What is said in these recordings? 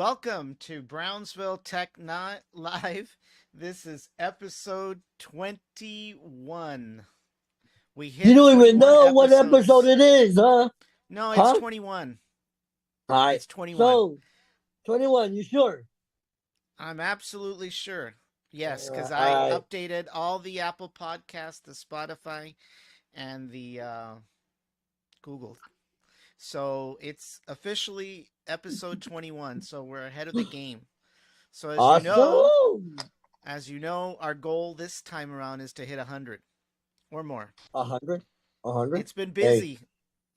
Welcome to Brownsville Tech Not Live. This is episode 21. We You hit don't even 21 know what episode episodes. it is, huh? No, it's Huh? 21. All right. It's 21. So, 21, you sure? I'm absolutely sure. Yes, because All I right. updated all the Apple Podcasts, the Spotify, and the Google. So it's officially episode 21. So we're ahead of the game. So Awesome. our goal this time around is to hit 100 or more. 100. 100. It's been Hey. busy.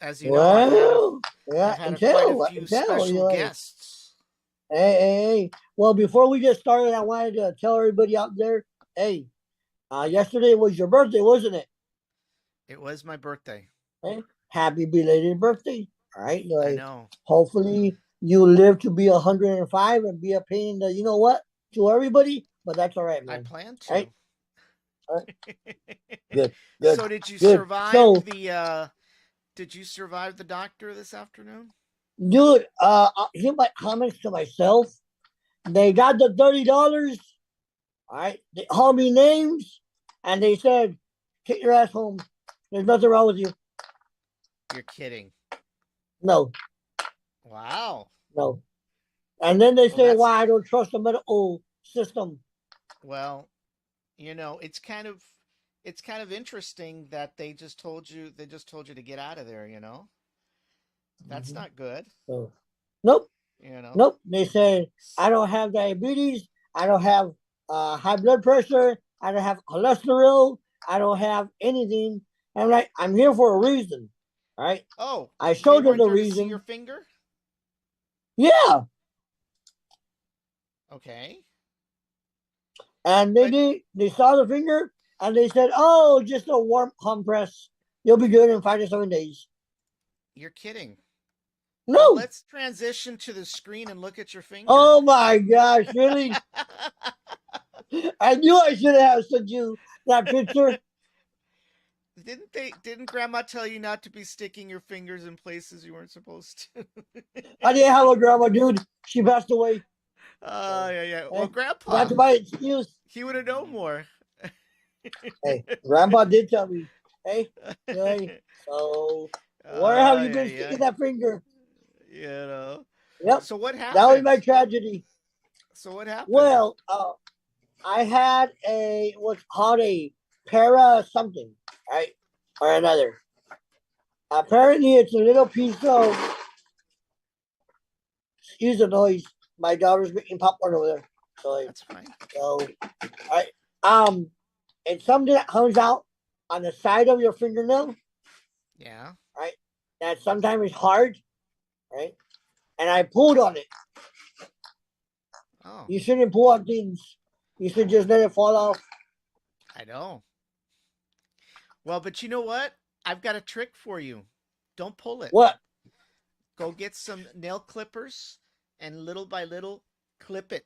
As you know, Well, yeah, I've had and quite a tell. few And tell. special You're like, guests. hey. Well, before we get started, I wanted to tell everybody out there, hey, yesterday was your birthday, wasn't it? It was my birthday. Hey, happy belated birthday. All right. I Like, know. hopefully you live to be 105 and be a pain in the, you know what, to everybody. But that's all right, I man. plan All right. to. All right. Good. Good. So did you Good. survive So, the doctor this afternoon? dude, here's my comments to myself. They got the $30. All right. They called me names and they said, take your ass home. There's nothing wrong with you. You're kidding. No, Wow. no. And then they Well, say, that's why I don't trust the medical system. well, it's kind of interesting that they just told you to get out of there, you know? That's Mm-hmm. not good, So, nope. you know. Nope. They say I don't have diabetes. I don't have high blood pressure. I don't have cholesterol. I don't have anything. I'm like, I'm here for a reason. All right. Oh, I they showed them weren't the there to see your reason. finger? Yeah. Okay. And they But did. They saw the finger and they said, oh, just a warm compress. You'll be good in 5 to 7 days. you're kidding. Well, No. let's transition to the screen and look at your finger. Oh my gosh. Really? I knew I should have sent you that picture. Didn't grandma tell you not to be sticking your fingers in places you weren't supposed to? I didn't have a grandma, dude. She passed away. So, Yeah, yeah. Well, eh, grandpa, that's my excuse. he would have known more. Hey, grandpa did tell me, hey, hey, so where have you Yeah, been yeah. sticking that finger? You know. Yep, So what that was my happened? tragedy. So what happened? Well, I had what's called a para something, right, or another. Apparently, it's a little piece of. Excuse the noise. My daughter's making popcorn over there. So, That's fine. so, I it's something that comes out on the side of your fingernail, Yeah. right? That sometimes is hard, right? And I pulled on it. Oh, You shouldn't pull on things. You should just let it fall off. I know. Well, but you know what? I've got a trick for you. Don't pull it. What? Go get some nail clippers and little by little clip it.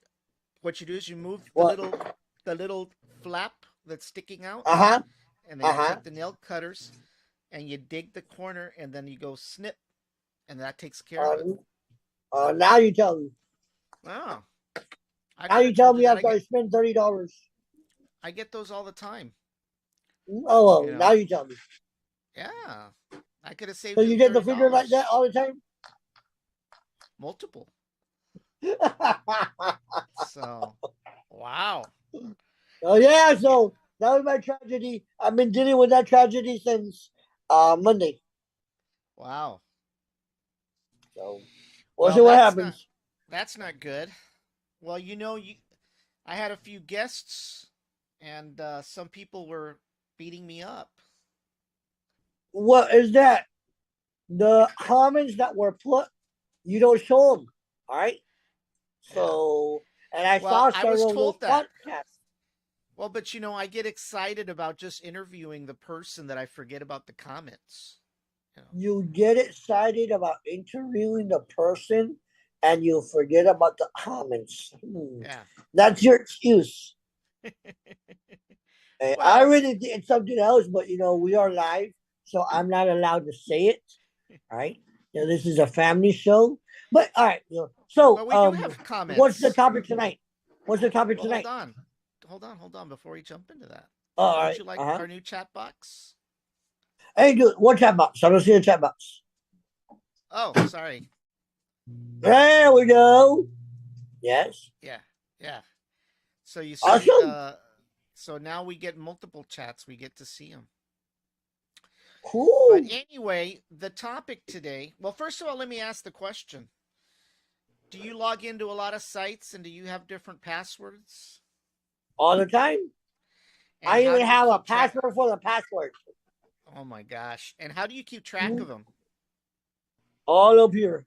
What you do is you move What? the little flap that's sticking out, Uh huh. and then Uh you huh. take the nail cutters and you dig the corner and then you go snip, and that takes care of it. Now you tell me. Oh, I Now could have you tell told you me that. after I spend $30. I get those all the time. Oh You well. Now know. you tell me. Yeah. I could have So saved you you get the thirty finger like that dollars. all the time? Multiple. So wow. Oh yeah. Yeah. So that was my tragedy. I've been dealing with that tragedy since Monday. Wow. So we'll see Well, what that's not happens. that's not good. Well, I had a few guests, and some people were beating me up. What is that? The comments that were put, you don't show them. All right. Yeah. So, and I Well, saw I was several of those told that. podcasts. Well, but I get excited about just interviewing the person that I forget about the comments. You know. You get excited about interviewing the person and you forget about the comments. Yeah. That's your excuse. I Well, really did something else, but we are live, so I'm not allowed to say it. Right? Yeah, this is a family show. But all right, so Well, we do have what's the comments. topic tonight? What's the topic Well, hold tonight? on. Hold on before we jump into that. All Don't right. you like Uh huh. our new chat box? Hey, dude, what chat box? I don't see the chat box. Oh, sorry. There we go. Yes. Yeah. Yeah. So you see, Awesome. so now we get multiple chats. We get to see them. But Cool. anyway, the topic today. Well, first of all, let me ask the question. Do you log into a lot of sites and do you have different passwords? All the time. And I how even do you have a keep track? password for the password. Oh my gosh. And how do you keep track Mhm. of them? All up here.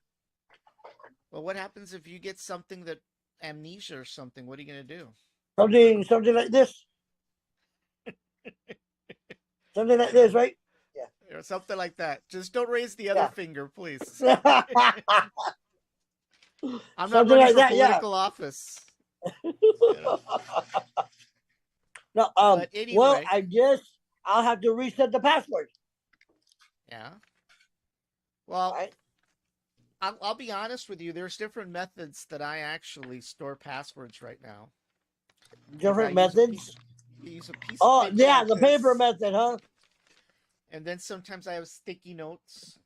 Well, what happens if you get something that amnesia or something? What are you going to do? Something like this. Something like this, right? Yeah. Or something like that. Just don't raise the other Yeah. finger, please. I'm not Something running like for that. Yeah. political office, you know. No. But Well, anyway, I guess I'll have to reset the password. yeah. Well, Right. I'll be honest with you. There's different methods that I actually store passwords right now. Is I Different methods. use a piece of Oh, paper yeah, like the paper this, method, huh? and then sometimes I have sticky notes,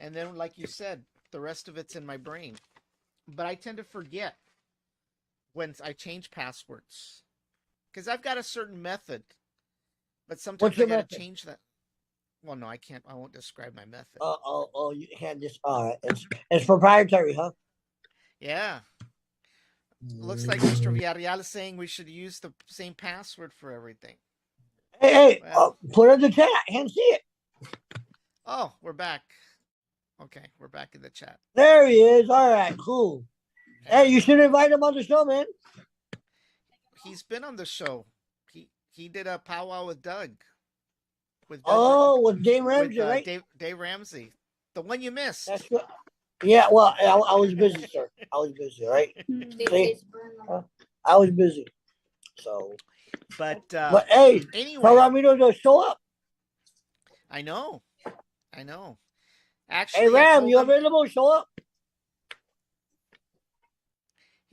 and then like you said, the rest of it's in my brain. But I tend to forget when I change passwords because I've got a certain method, but What's sometimes I your got to method? change that. Well, no, I can't. I won't describe my method. You can't just. All right, it's proprietary, huh? Yeah, looks like Mr. Villarreal is saying we should use the same password for everything. Hey, Well, put it in the chat. I can't see it. oh, we're back. Okay, we're back in the chat. There he is. All right, cool. Hey, Yeah, you should invite him on the show, man. he's been on the show. He did a powwow with Doug Oh, with Dave with Ramsey, right? Dave Ramsey, the one you missed. That's good. Yeah, well, I was busy, sir. I was busy, right? See, I was busy. So, But but hey, tell anyway, Ramiro to show up. I know, I know. Hey, Actually, I Ram, told you him available? Show up.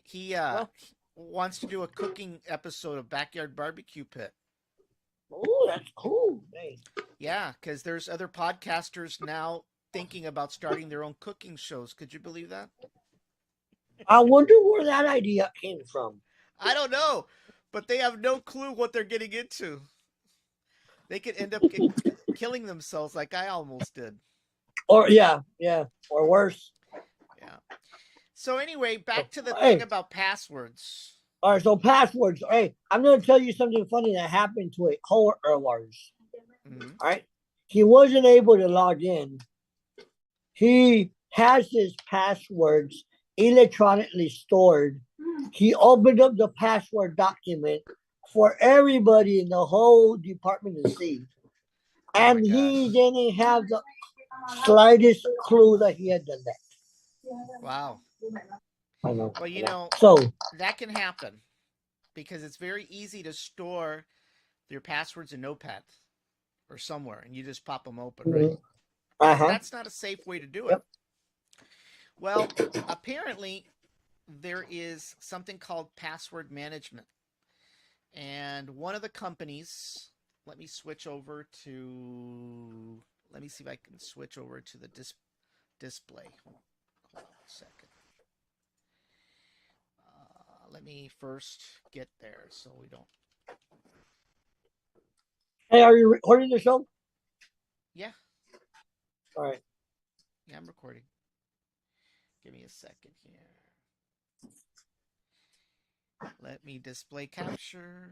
he Huh? wants to do a cooking episode of Backyard Barbecue Pit. Oh, that's cool. Hey. Yeah, because there's other podcasters now thinking about starting their own cooking shows. Could you believe that? I wonder where that idea came from. I don't know, but they have no clue what they're getting into. They could end up killing themselves like I almost did. Or yeah, or worse. Yeah. So anyway, back to the thing Hey, about passwords. all right. So passwords. Hey, I'm gonna tell you something funny that happened to a coworker of ours. Mm-hmm. All right, he wasn't able to log in. He has his passwords electronically stored. He opened up the password document for everybody in the whole department to see. Oh my And gosh. he didn't have the slightest clue that he had done that. Wow. I know. Well, Yeah. you So, that can happen because it's very easy to store your passwords in Notepad or somewhere and you just pop them open, right? uh But huh. that's not a safe way to do it. Yep. Well, apparently there is something called password management. And one of the companies, let me switch over to, let me see if I can switch over to the display. Hold on a second. Let me first get there so we don't. Hey, are you recording the show? Yeah, All right. yeah, I'm recording. Give me a second here. Let me display capture.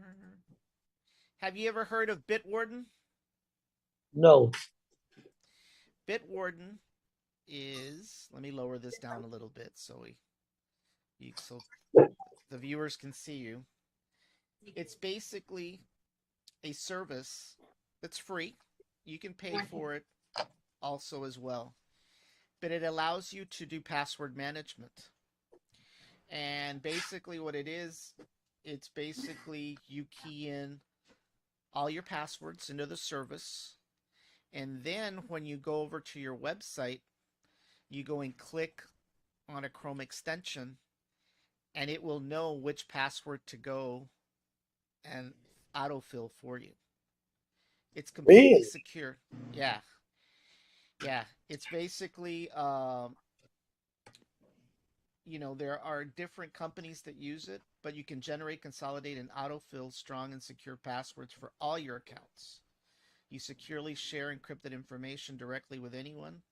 Have you ever heard of Bitwarden? No. Bitwarden is, let me lower this down a little bit so so the viewers can see you. It's basically a service that's free. You can pay for it also as well. But it allows you to do password management. And basically what it is, it's basically you key in all your passwords into the service. And then when you go over to your website, you go and click on a Chrome extension, and it will know which password to go and autofill for you. It's completely Really? secure. Yeah, yeah. It's basically, there are different companies that use it, but you can generate, consolidate, and autofill strong and secure passwords for all your accounts. You securely share encrypted information directly with anyone,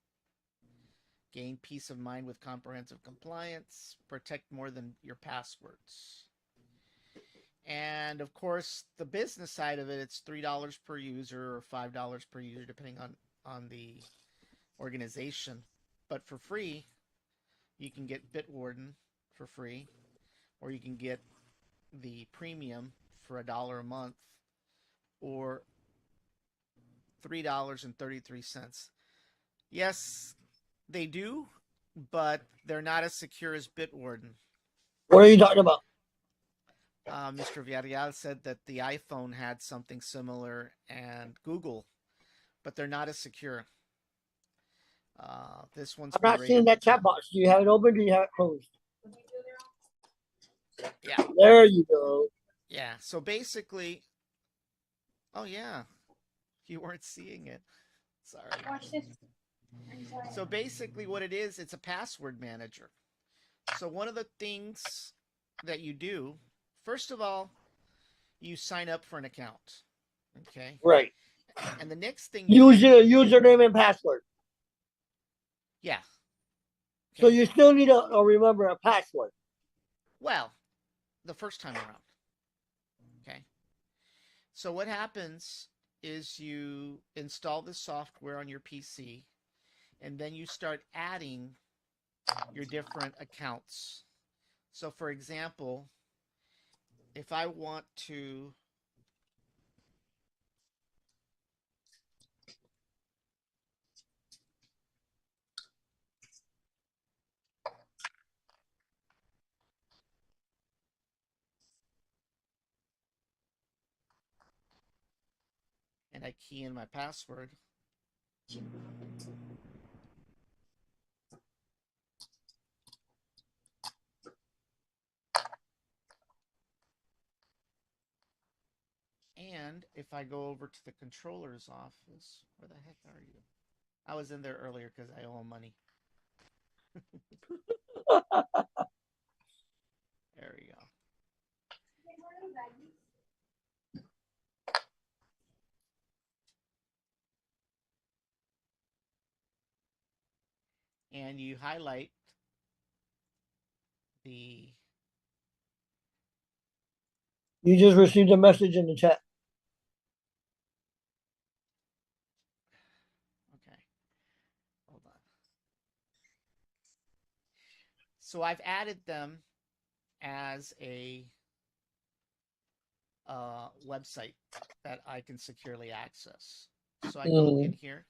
gain peace of mind with comprehensive compliance, protect more than your passwords. And of course, the business side of it, it's $3 per user or $5 per user, depending on the organization. But for free, you can get Bitwarden for free, or you can get the premium for $1 a month, or $3.33. Yes, they do, but they're not as secure as Bitwarden. What are you talking about? Mr. Villarreal said that the iPhone had something similar and Google, but they're not as secure. This one's I'm been not seeing rated. that chat box. Do you have it open? Do you have it closed? Yeah, There you go. yeah. So basically, oh yeah, you weren't seeing it. Sorry. Watch this. So basically, what it is, it's a password manager. So one of the things that you do, first of all, you sign up for an account. Okay. Right. And the next thing you Use do, your username and password. yeah. So Okay. you still need to remember a password. Well, the first time around. Okay. So what happens is you install the software on your PC, and then you start adding your different accounts. So for example, if I want to and I key in my password, and if I go over to the controller's office, where the heck are you? I was in there earlier because I owe him money. There we go. And you highlight the. You just received a message in the chat. Okay, hold on. So I've added them as a website that I can securely access. So I go in here.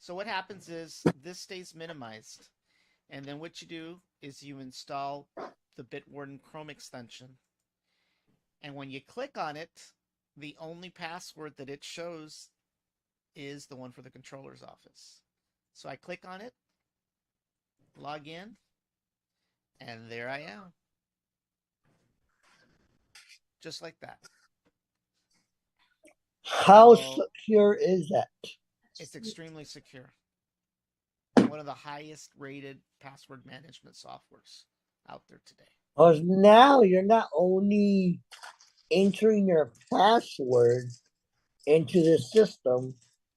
So what happens is this stays minimized. And then what you do is you install the Bitwarden Chrome extension. And when you click on it, the only password that it shows is the one for the controller's office. So I click on it, log in, and there I am. Just like that. How So secure is that? it's extremely secure. One of the highest rated password management softwares out there today. Because now you're not only entering your password into the system,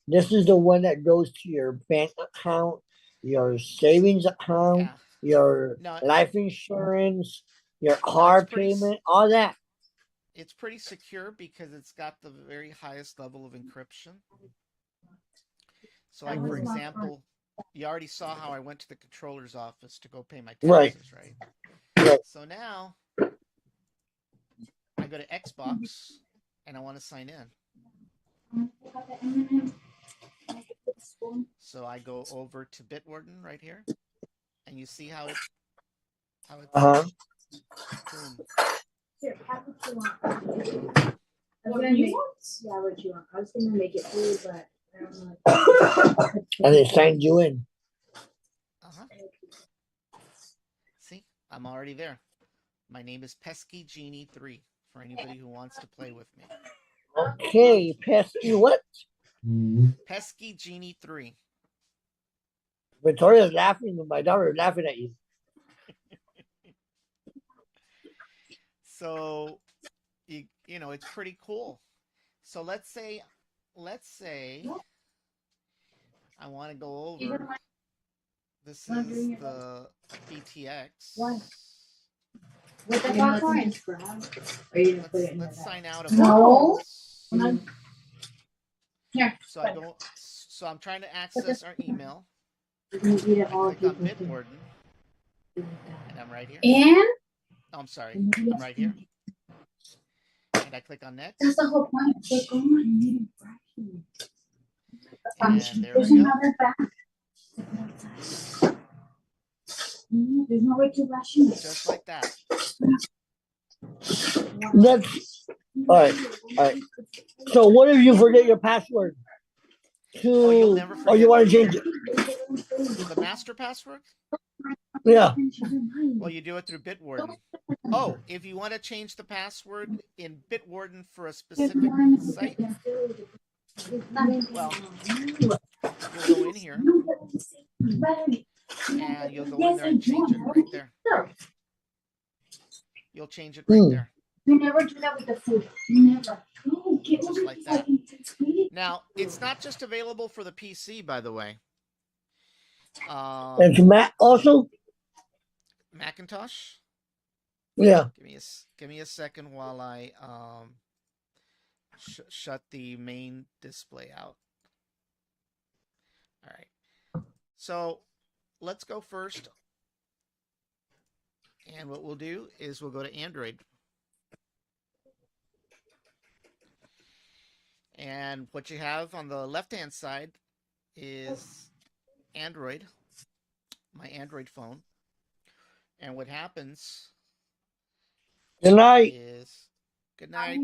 this is the one that goes to your bank account, your savings account, Yeah. your No, life insurance, your no, car payment, all that. it's pretty secure because it's got the very highest level of encryption. So, like for example, you already saw how I went to the controller's office to go pay my Right. taxes, right? Right. So now I go to Xbox and I want to sign in. So I go over to Bitwarden right here, and you see how it's Uh-huh. boom. Here, have what you want. What you want? Yeah, what you want. I was gonna make it blue, but I don't know. And they signed you in. Uh-huh. I'm already there. My name is Pesky Genie 3 for anybody who wants to play with me. Okay, pesky what? Pesky Genie 3. Victoria's laughing, and my daughter is laughing at you. So, you know, it's pretty cool. So let's say I want to go over. This is the BTX. With the popcorn. Let's sign out of No. this. Here. So I'm trying to access our email. You can eat it I all. click on Bitwarden, and I'm right here. And Oh, I'm sorry, I'm right here. And I click on next. that's the whole point. They're going. And there There's we go. another bag. There's no way to ration it. Just like that. That's all right. All right. So, what if you forget your password? Oh, you'll never Or you forget want to change it? the master password? Yeah. Well, you do it through Bitwarden. Oh, if you want to change the password in Bitwarden for a specific site, well, you'll go in here and you'll go in there and change it right there. You'll change it right there. You never do that with the food. You never. No, get Just over like it. that. Now, it's not just available for the PC, by the way. And to Matt also? Macintosh. Yeah. Give me a second while I shut the main display out. All right. So let's go first. And what we'll do is we'll go to Android. And what you have on the left-hand side is Android, my Android phone. And what happens Good night. is, good night.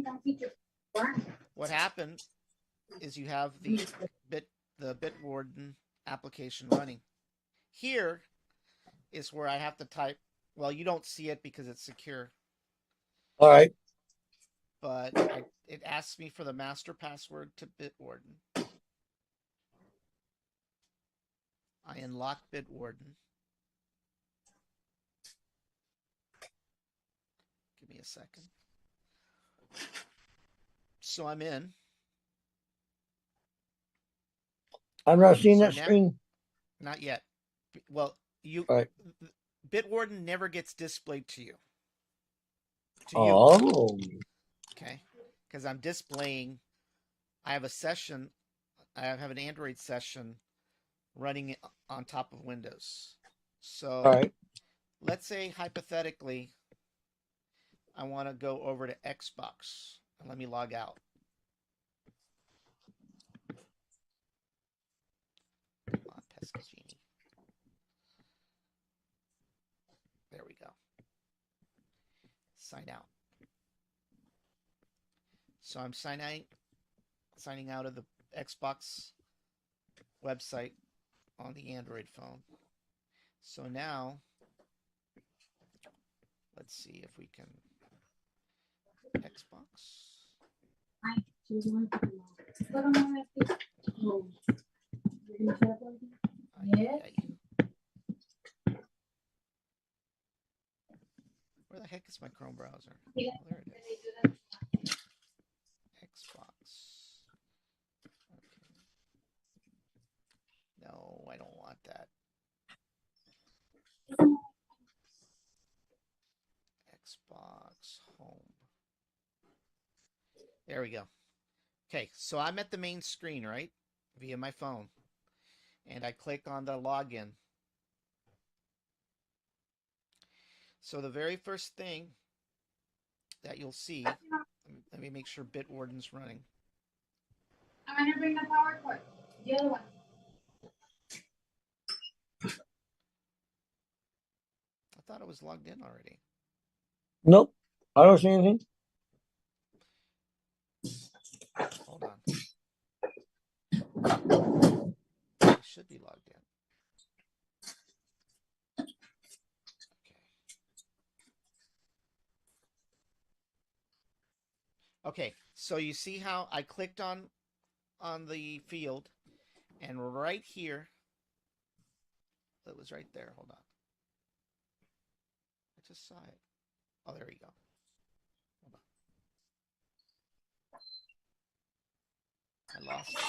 What happened is you have the Bitwarden application running. Here is where I have to type. Well, you don't see it because it's secure. All right. But it asks me for the master password to Bitwarden. I unlock Bitwarden. Give me a second. So I'm in. I'm not seeing So that now- screen. Not yet. Well, All right. Bitwarden never gets displayed to you. Oh. Okay. Because I'm displaying. I have a session. I have an Android session running on top of Windows. So All right. let's say hypothetically, I want to go over to Xbox. And let me log out. Come on, pesky genie. There we go. Sign out. So I'm signing out of the Xbox website on the Android phone. So now, let's see if we can Xbox. Where the heck is my Chrome browser? Oh, there it is. Xbox. Okay. No, I don't want that. Xbox Home. There we go. Okay, so I'm at the main screen, right? Via my phone. And I click on the login. So the very first thing that you'll see, let me make sure Bitwarden's running. I'm going to bring the power cord. The other one. I thought it was logged in already. Nope. I don't see anything. Hold on. It should be logged in. Okay. Okay, so you see how I clicked on the field, and right here, it was right there. Hold on, I just saw it. Oh, there we go. Hold on, I lost it.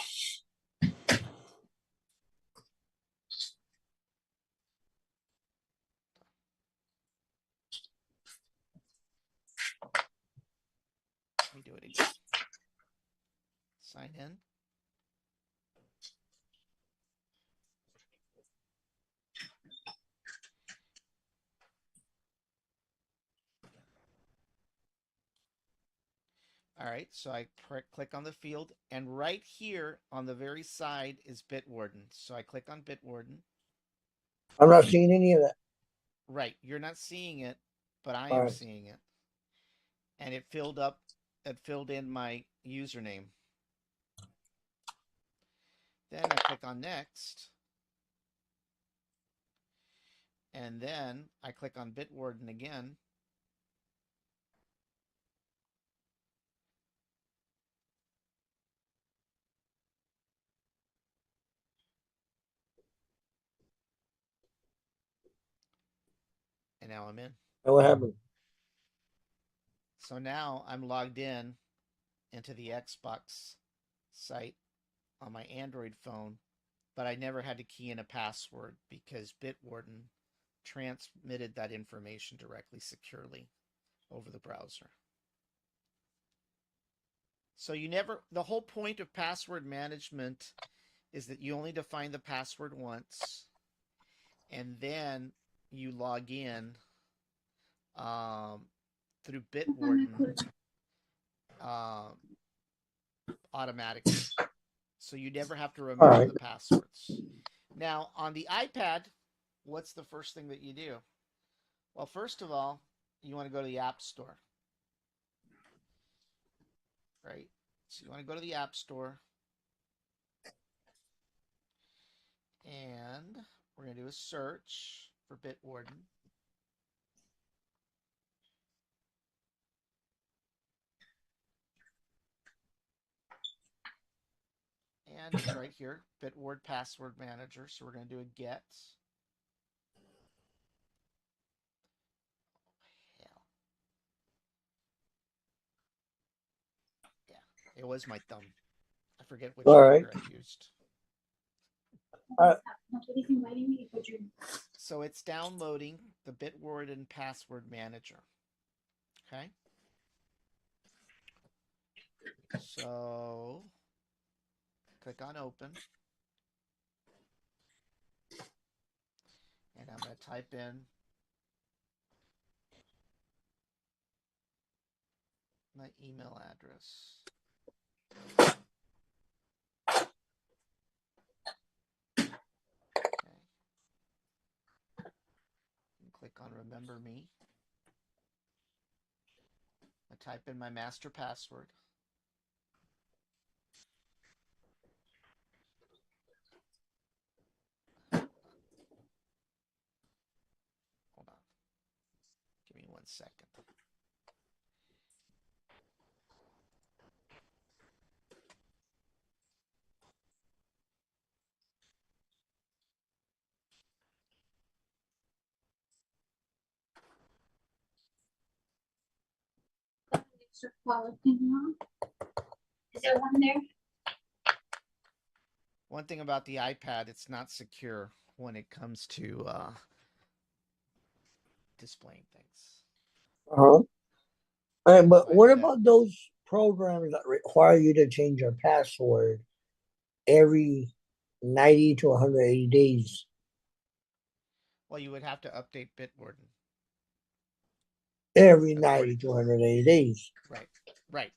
Let me do it again. Sign in. All right, so I click on the field, and right here on the very side is Bitwarden. So I click on Bitwarden. I'm not seeing any of that. Right, you're not seeing it, but I All am right. seeing it. And it filled in my username. Then I click on next, and then I click on Bitwarden again. And now I'm in. And what happened? So now I'm logged in into the Xbox site on my Android phone, but I never had to key in a password because Bitwarden transmitted that information directly securely over the browser. So the whole point of password management is that you only define the password once, and then you log in um, through Bitwarden um, automatically. So you never have to All remember right. the passwords. Now, on the iPad, what's the first thing that you do? Well, first of all, you want to go to the App Store, right? So you want to go to the App Store, and we're going to do a search for Bitwarden. And it's right here, Bitward Password Manager. So we're going to do a get. Hell. Yeah, it was my thumb. I forget which All right. finger I used. Uh, So it's downloading the Bitwarden Password Manager. Okay. So click on open. And I'm going to type in my email address. Okay. And click on remember me. I type in my master password. Hold on. Give me 1 second. Is there one there? One thing about the iPad, it's not secure when it comes to displaying things. huh. All right, That's but why I what do that. about those programs that require you to change your password every 90 to 180 days? Well, you would have to update Bitwarden. Every 90 According, to 180 days. right, right.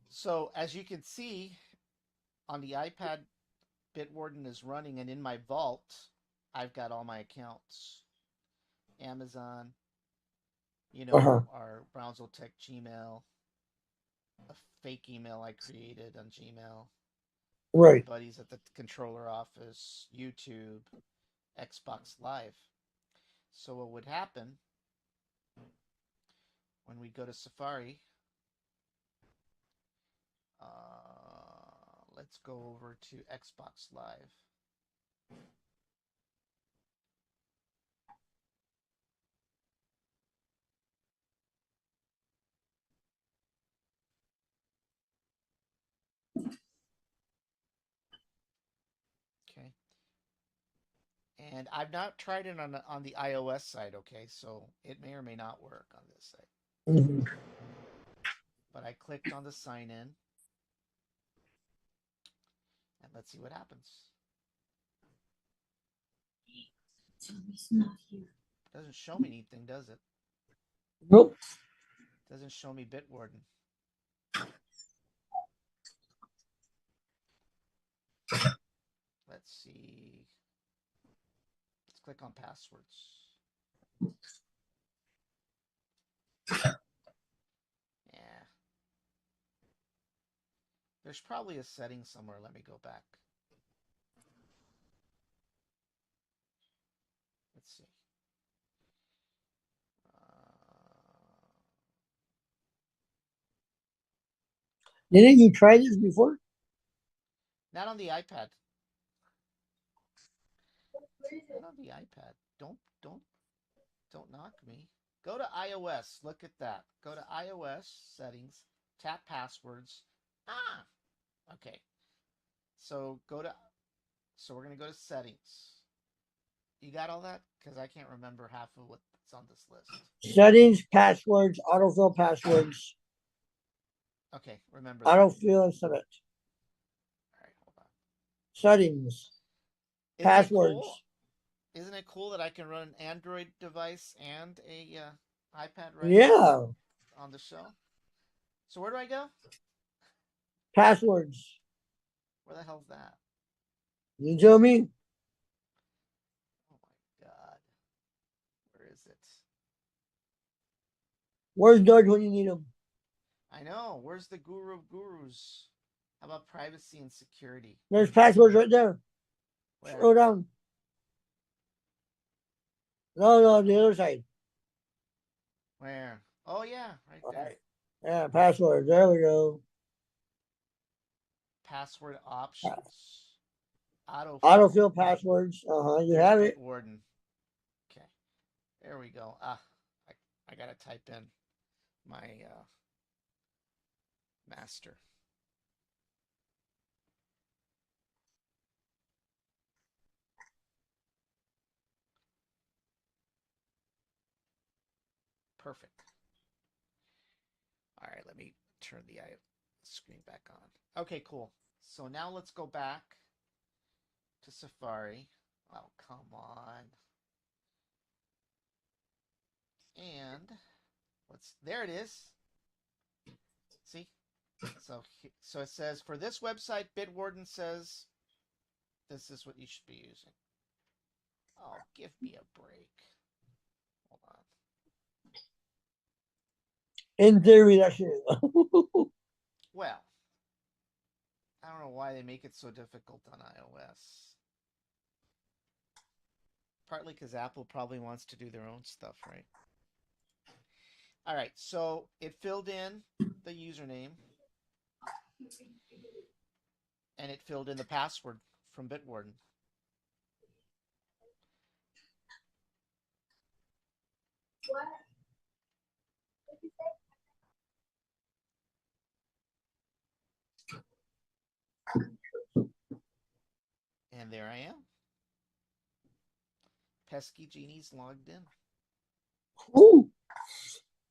So as you can see on the iPad, Bitwarden is running, and in my vault, I've got all my accounts. Amazon, Uh-huh. our Brownsville Tech Gmail, a fake email I created on Gmail, my Right. buddies at the controller office, YouTube, Xbox Live. So what would happen when we go to Safari? Let's go over to Xbox Live. Okay. And I've not tried it on the iOS side, okay? So it may or may not work on this side. Mm-hmm. But I clicked on the sign in. And let's see what happens. Tommy's not here. Doesn't show me anything, does it? Nope. Doesn't show me Bitwarden. Let's see. Let's click on passwords. Yeah. There's probably a setting somewhere. Let me go back. Let's see. Didn't you try this before? Not on the iPad. Not on the iPad. Don't knock me. Go to iOS. Look at that. Go to iOS settings. Tap passwords. Ah. Okay. So we're gonna go to settings. You got all that? Because I can't remember half of what's on this list. Settings, passwords, autofill passwords, Okay, remember that. autofill and submit. All right, hold on. Settings, Isn't it passwords. cool? Isn't it cool that I can run an Android device and a iPad right Yeah. on the show? So where do I go? Passwords. Where the hell's that? You tell me. Oh my god. Where is it? Where's Doug when you need him? I know. Where's the guru of gurus? How about privacy and security? There's passwords right there. Where? Scroll down. No, the other side. Where? Oh yeah, right there. Right. Yeah, passwords. There we go. Password options. Autofill passwords. You There's have it. Bitwarden. Okay. There we go. I gotta type in my master. Perfect. All right, let me turn the screen back on. Okay, cool. So now let's go back to Safari. Oh, come on. And there it is. See? So it says for this website, Bitwarden says this is what you should be using. Oh, give me a break. Hold on. In theory, that should. Well, I don't know why they make it so difficult on iOS. Partly because Apple probably wants to do their own stuff, right? All right, so it filled in the username and it filled in the password from Bitwarden. What? And there I am. Pesky Genie's logged in. Ooh.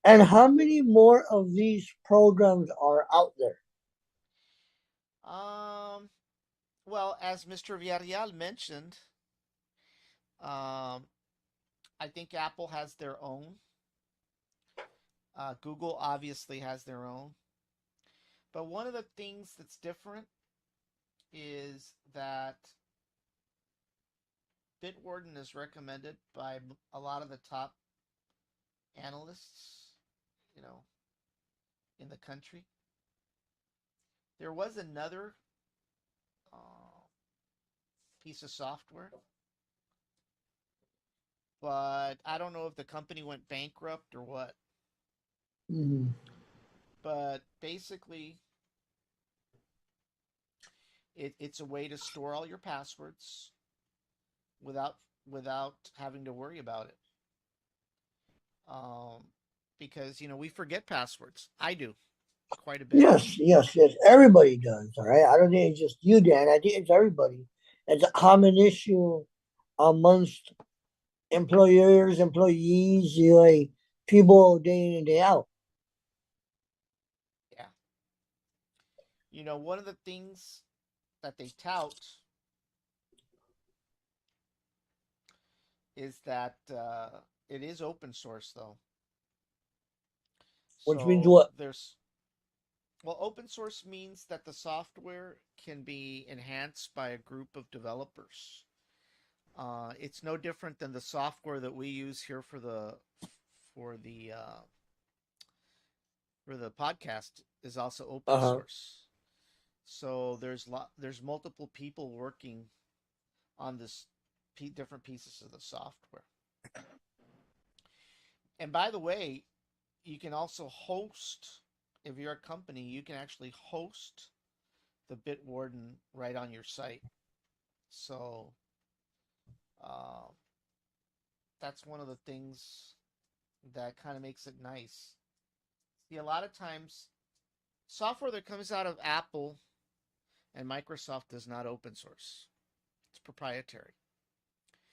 And how many more of these programs are out there? Well, as Mr. Villarreal mentioned, I think Apple has their own. Google obviously has their own. But one of the things that's different is that Bitwarden is recommended by a lot of the top analysts, you know, in the country. There was another piece of software, but I don't know if the company went bankrupt or what. Mm-hmm. But basically, It's a way to store all your passwords without having to worry about it. Um, because we forget passwords. I do quite a bit. Yes, yes, yes. Everybody does. All right. I don't think it's just you, Dan. I think it's everybody. It's a common issue amongst employers, employees, like people day in and day out. Yeah. One of the things that they tout is that it is open source, though. Which means So what? open source means that the software can be enhanced by a group of developers. It's no different than the software that we use here for the uh, for the podcast is also open Uh huh. source. So there's multiple people working on this different pieces of the software. And by the way, you can also host, if you're a company, you can actually host the Bitwarden right on your site. So uh, that's one of the things that kind of makes it nice. See, a lot of times, software that comes out of Apple and Microsoft is not open source, it's proprietary.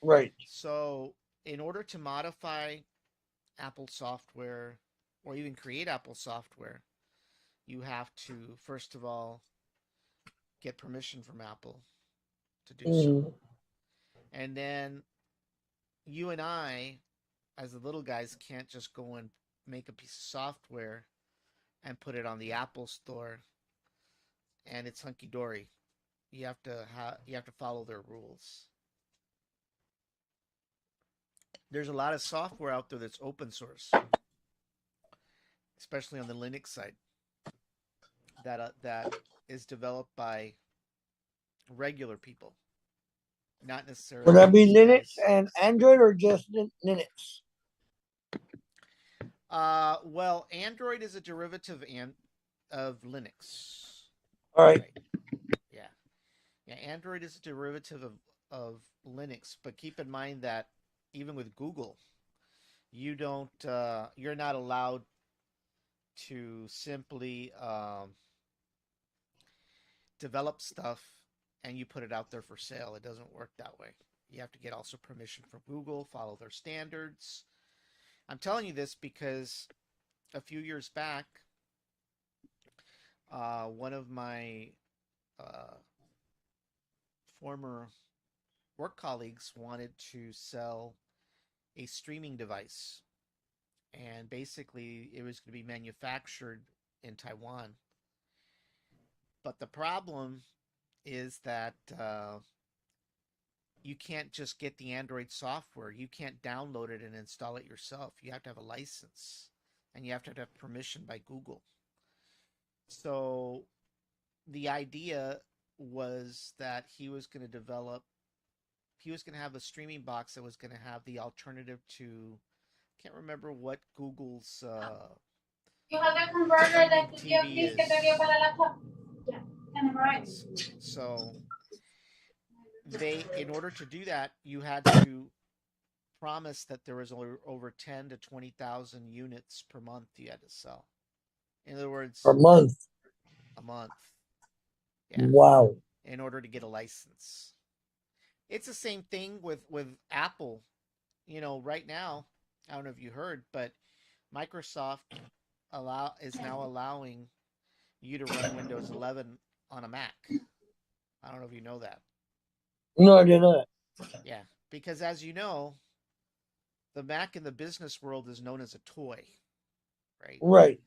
Right. So, in order to modify Apple software or even create Apple software, you have to, first of all, get permission from Apple to do so. Mm. And then you and I, as the little guys, can't just go and make a piece of software and put it on the Apple store and it's hunky dory. You have to follow their rules. There's a lot of software out there that's open source, especially on the Linux side, that is developed by regular people, not Would necessarily that be these Linux guys. and Android or just Linux? Well, Android is a derivative of Linux, All right. right? Yeah, yeah. Android is a derivative of Linux, but keep in mind that even with Google, you're not allowed to simply develop stuff and you put it out there for sale. It doesn't work that way. You have to get also permission from Google, follow their standards. I'm telling you this because a few years back, one of my uh, former work colleagues wanted to sell a streaming device. And basically, it was going to be manufactured in Taiwan. But the problem is that you can't just get the Android software. You can't download it and install it yourself. You have to have a license and you have to have permission by Google. So the idea was that he was going to have a streaming box that was going to have the alternative to, can't remember what Google's You have a converter streaming that could you TV please get the is. para laptop? Yeah. And right. So in order to do that, you had to promise that there was over 10 to 20,000 units per month you had to sell. In other Per words, month. a month. Yeah, Wow. in order to get a license. It's the same thing with Apple. Right now, I don't know if you heard, but Microsoft is now allowing you to run Windows 11 on a Mac. I don't know if you know that. No, I did not. Yeah, because as you know, the Mac in the business world is known as a toy, right? Right.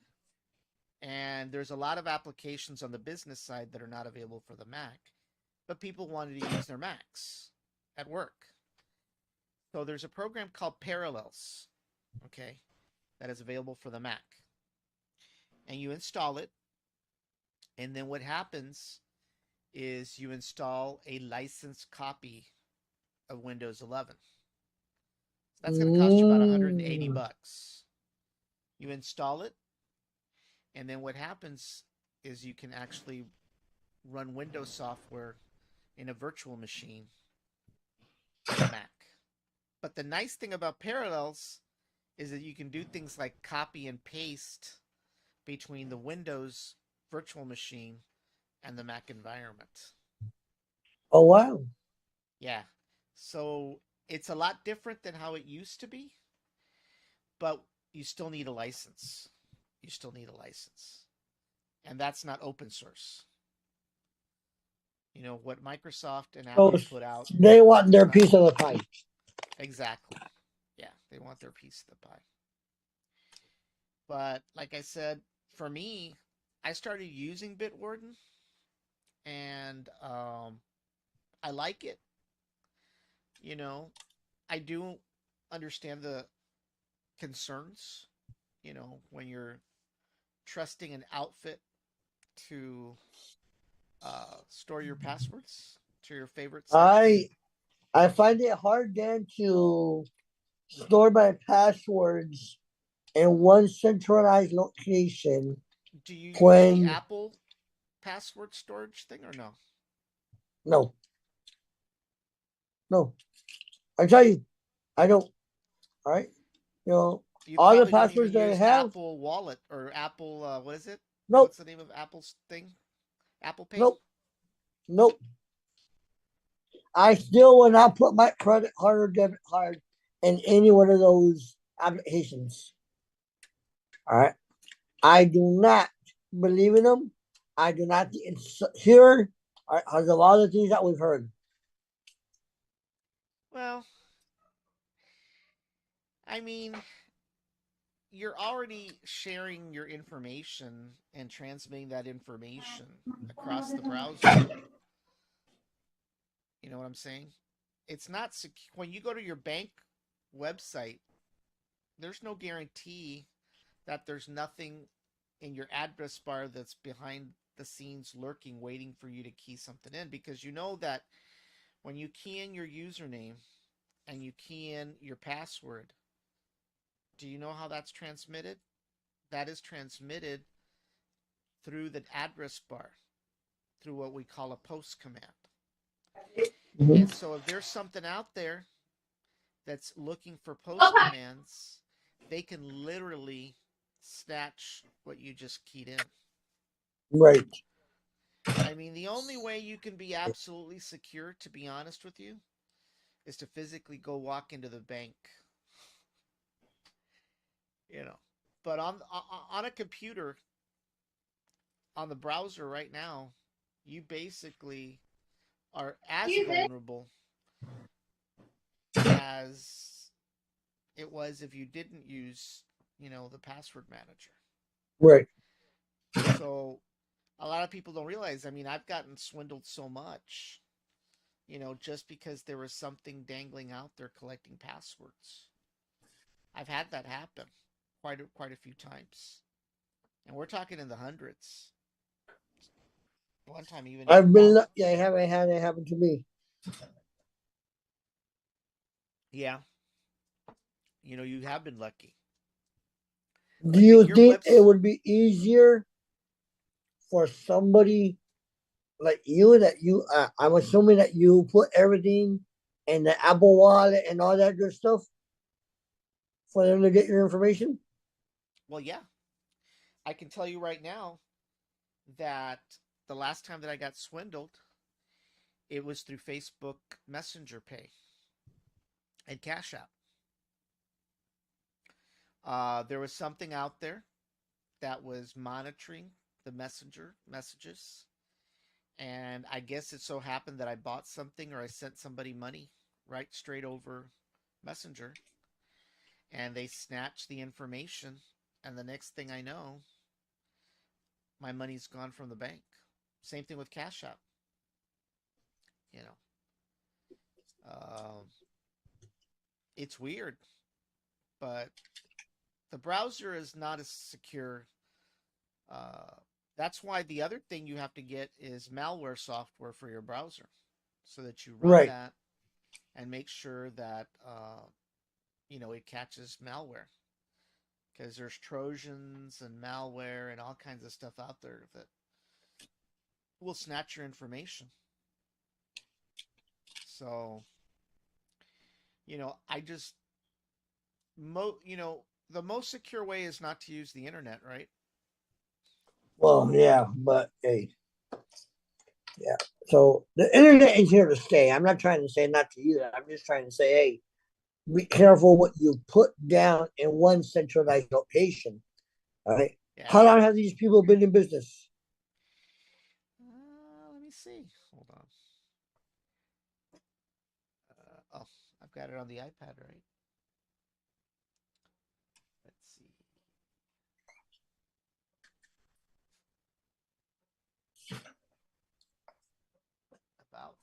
And there's a lot of applications on the business side that are not available for the Mac, but people wanted to use their Macs at work. So there's a program called Parallels, okay, that is available for the Mac. And you install it, and then what happens is you install a licensed copy of Windows 11. So that's going to cost you about 180 Mm. bucks. You install it, and then what happens is you can actually run Windows software in a virtual machine in a Mac. But the nice thing about Parallels is that you can do things like copy and paste between the Windows virtual machine and the Mac environment. Oh wow. Yeah. So it's a lot different than how it used to be, but you still need a license. You still need a license. And that's not open source. What Microsoft and So Apple put out they want is their not piece of the pie. exactly. Yeah, they want their piece of the pie. But like I said, for me, I started using Bitwarden and I like it. You know, I do understand the concerns, when you're trusting an outfit to store your passwords to your favorite sites. I I find it hard then to store my passwords in one centralized location Do you use the when Apple password storage thing or no? no, no. I tell you, I don't. All right, you know, You all the probably don't even passwords that I use have, Apple Wallet or Apple, what is it? nope, What's the name of Apple's thing? Apple Pay? nope, nope. I still will not put my credit card or debit card in any one of those applications. All right. I do not believe in them. I do not think it's secure. All right, because of all the things that we've heard. Well, I mean, you're already sharing your information and transmitting that information across the browser. You know what I'm saying? It's not secure. When you go to your bank website, there's no guarantee that there's nothing in your address bar that's behind the scenes lurking, waiting for you to key something in. Because you know that when you key in your username and you key in your password, do you know how that's transmitted? That is transmitted through the address bar, through what we call a post command. Mhm. And so if there's something out there that's looking for post commands, they can literally snatch what you just keyed in. Right. I mean, the only way you can be absolutely secure, to be honest with you, is to physically go walk into the bank, you know. But on a computer, on the browser right now, you basically are as vulnerable as it was if you didn't use, the password manager. Right. So a lot of people don't realize. I mean, I've gotten swindled so much, just because there was something dangling out there collecting passwords. I've had that happen quite a few times, and we're talking in the hundreds. One time, even in the I've been thousands. lucky. I haven't had it happen to me. Yeah, you have been lucky. Do But you your think it webs. would be easier for somebody like you that you? I'm assuming that you put everything in the Apple Wallet and all that good stuff for them to get your information. Well, yeah, I can tell you right now that the last time that I got swindled, it was through Facebook Messenger Pay and Cash App. There was something out there that was monitoring the messenger messages, and I guess it so happened that I bought something or I sent somebody money right straight over Messenger, and they snatched the information, and the next thing I know, my money's gone from the bank. Same thing with Cash App. You know, um, it's weird, but the browser is not as secure. Uh, that's why the other thing you have to get is malware software for your browser, so that you run Right. that and make sure that it catches malware, because there's trojans and malware and all kinds of stuff out there that will snatch your information. So, I just the most secure way is not to use the internet, right? Well, yeah, but hey, yeah. So the internet is here to stay. I'm not trying to say not to use it. I'm just trying to say, hey, be careful what you put down in one centralized location. All right. Yeah. How long have these people been in business? Let me see. Hold on. Oh, I've got it on the iPad, right? Let's see. About.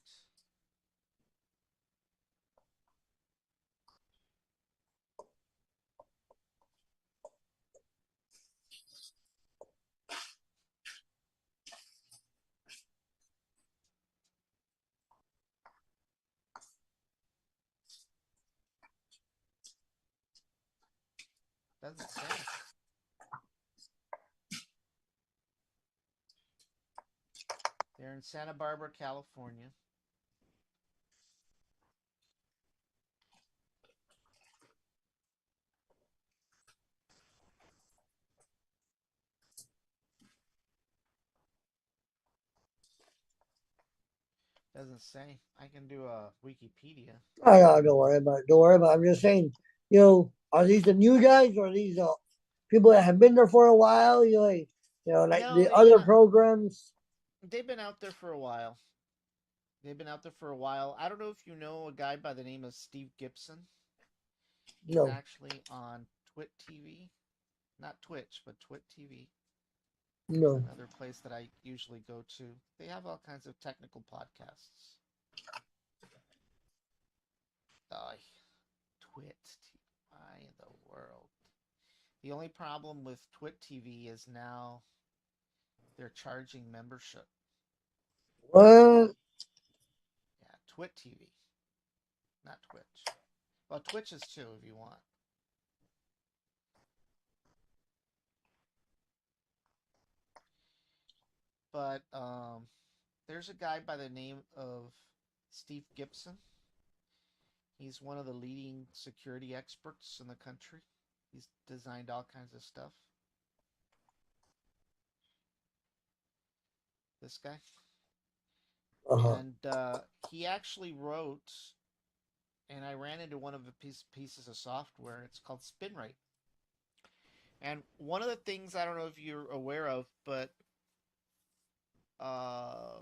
Doesn't say. They're in Santa Barbara, California. Doesn't say. I can do a Wikipedia. Oh, no, don't worry about it. Don't worry about it. I'm just saying, are these the new guys or are these people that have been there for a while? Like No, the other programs? they've been out there for a while. They've been out there for a while. I don't know if you know a guy by the name of Steve Gibson. He's No, actually on Twit TV. Not Twitch, but Twit TV. It's no. another place that I usually go to. They have all kinds of technical podcasts. Uh, Twit TV. Why in the world? The only problem with Twit TV is now they're charging membership. What? Yeah, Twit TV, not Twitch. Well, Twitch is too if you want. But there's a guy by the name of Steve Gibson. He's one of the leading security experts in the country. He's designed all kinds of stuff. This guy. Uh-huh. And he actually wrote, and I ran into one of the pieces of software. It's called SpinRite. And one of the things I don't know if you're aware of, but uh,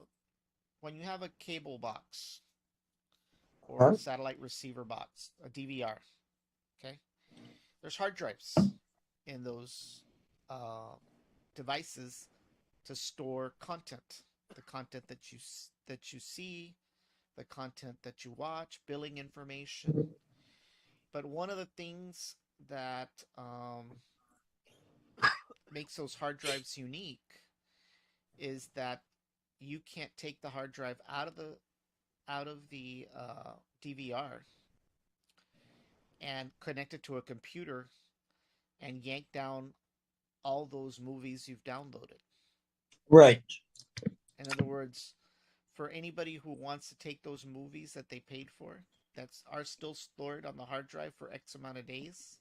when you have a cable box or a Huh? satellite receiver box, a DVR, okay, there's hard drives in those uh, devices to store content, the content that you see, the content that you watch, billing information. But one of the things that makes those hard drives unique is that you can't take the hard drive out of the DVR and connect it to a computer and yank down all those movies you've downloaded. Right. In other words, for anybody who wants to take those movies that they paid for that are still stored on the hard drive for X amount of days,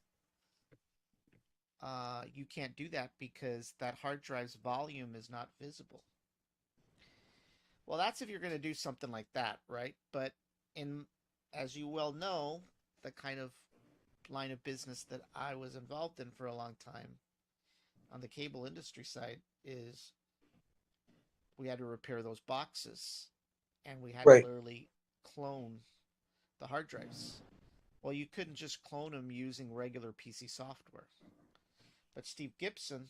you can't do that because that hard drive's volume is not visible. Well, that's if you're going to do something like that, right? But in, as you well know, the kind of line of business that I was involved in for a long time on the cable industry side is we had to repair those boxes and we had to Right. literally clone the hard drives. Well, you couldn't just clone them using regular PC software. But Steve Gibson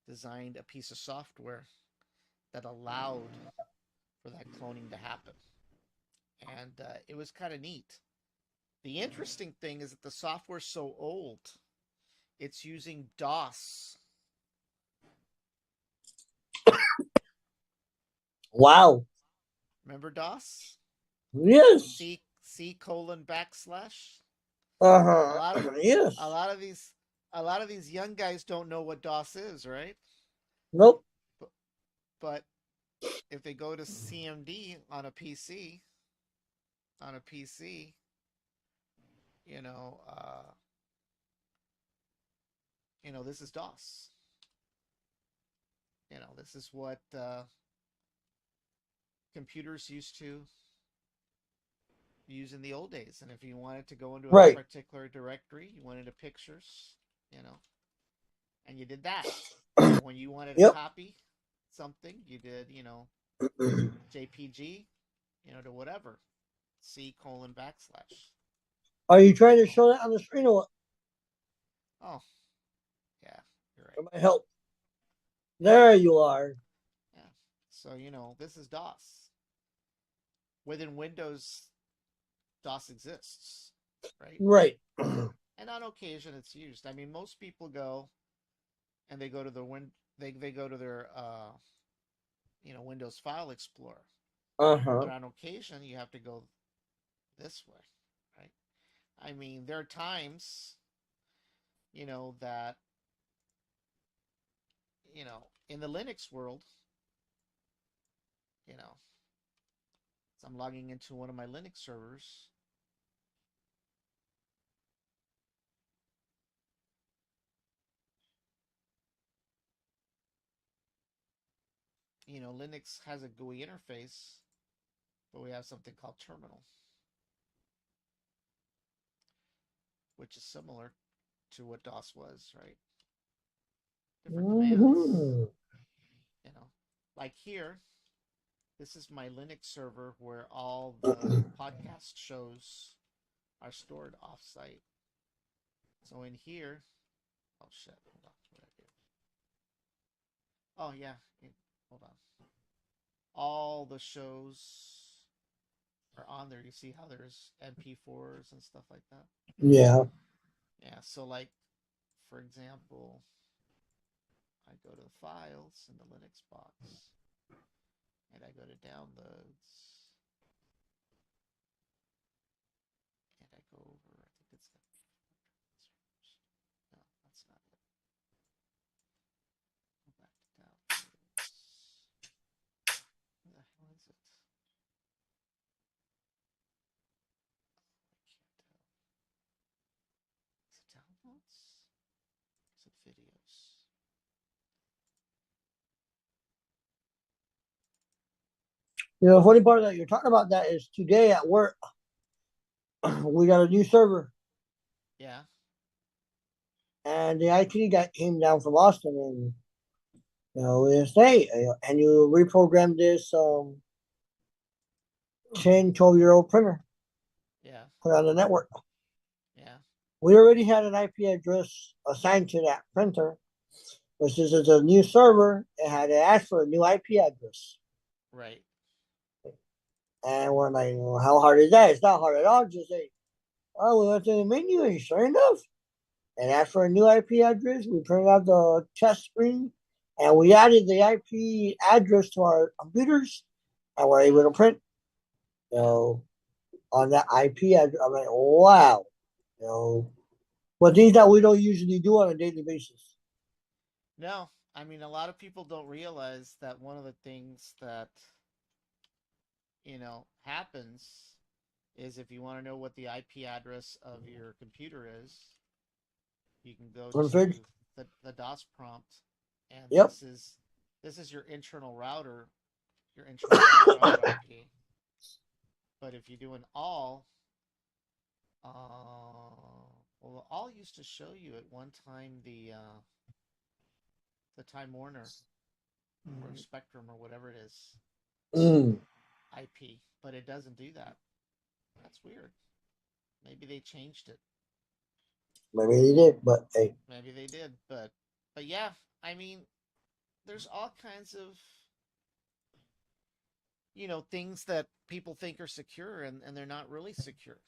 designed a piece of software that allowed for that cloning to happen. And it was kind of neat. The interesting thing is that the software's so old, it's using DOS. Wow. Remember DOS? Yes. C colon backslash. A Uh-huh. lot of a Yes. lot of these a lot of these young guys don't know what DOS is, right? Nope. But, but if they go to CMD on a PC, you know, uh, this is DOS. This is what computers used to use in the old days. And if you wanted to go into a Right. particular directory, you went into pictures, and you did that. Or when you wanted to Yep. copy something, you did, JPG, to whatever, C:\\. Are you trying to show that on the screen or what? Oh, yeah, you're right. Or my help? There you are. Yeah. So, this is DOS. Within Windows, DOS exists, right? Right. And on occasion it's used. I mean, most people go and they go to the they go to their Windows File Explorer. Uh-huh. But on occasion you have to go this way, right? I mean, there are times, that in the Linux world, you know, so I'm logging into one of my Linux servers. Linux has a GUI interface, but we have something called terminal, which is similar to what DOS was, right? Different commands, Mm-hmm. you know. Like here, this is my Linux server where all the podcast shows are stored offsite. So in here, oh shit, hold on, what did I do? Oh yeah, hold on. All the shows are on there. You see how there's MP4s and stuff like that? Yeah. Yeah, so like, for example, I go to the files in the Linux box and I go to downloads and I go over, I think it's no, that's not it. Go back to downloads. Where the hell is it? I can't tell. Is it downloads? Is it videos? The funny part that you're talking about that is today at work, we got a new server, Yeah. and the IT guy came down from Austin, and we say, and you reprogram this 10, 12-year-old printer, Yeah. put it on the network. Yeah. We already had an IP address assigned to that printer, but since it's a new server, it had to ask for a new IP address. Right. And we're like, well, how hard is that? It's not hard at all. Just say, oh, we went to the menu, and sure enough, and asked for a new IP address. We printed out the test screen, and we added the IP address to our computers, and we're able to print. You Yeah. know, on that IP address. I'm like, wow. You know, but things that we don't usually do on a daily basis. No, I mean, a lot of people don't realize that one of the things that, happens is if you want to know what the IP address of your computer is, you can go Config. to the DOS prompt, and Yep. this is your internal router, your internal router IP. But if you do an all, well, all used to show you at one time the Time Warner or Spectrum or whatever it is Mm, IP, but it doesn't do that. That's weird. Maybe they changed it. maybe they did, but hey. Maybe they did, but yeah, I mean, there's all kinds of things that people think are secure, and they're not really secure.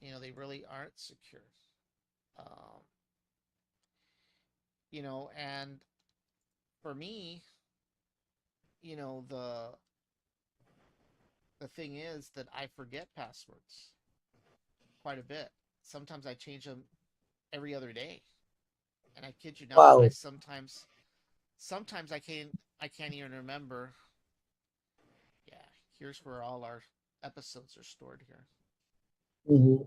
They really aren't secure. Um, and for me, the thing is that I forget passwords quite a bit. Sometimes I change them every other day, and I kid you not, Wow. sometimes I can I can't even remember. Yeah, here's where all our episodes are stored here. Mm-hmm.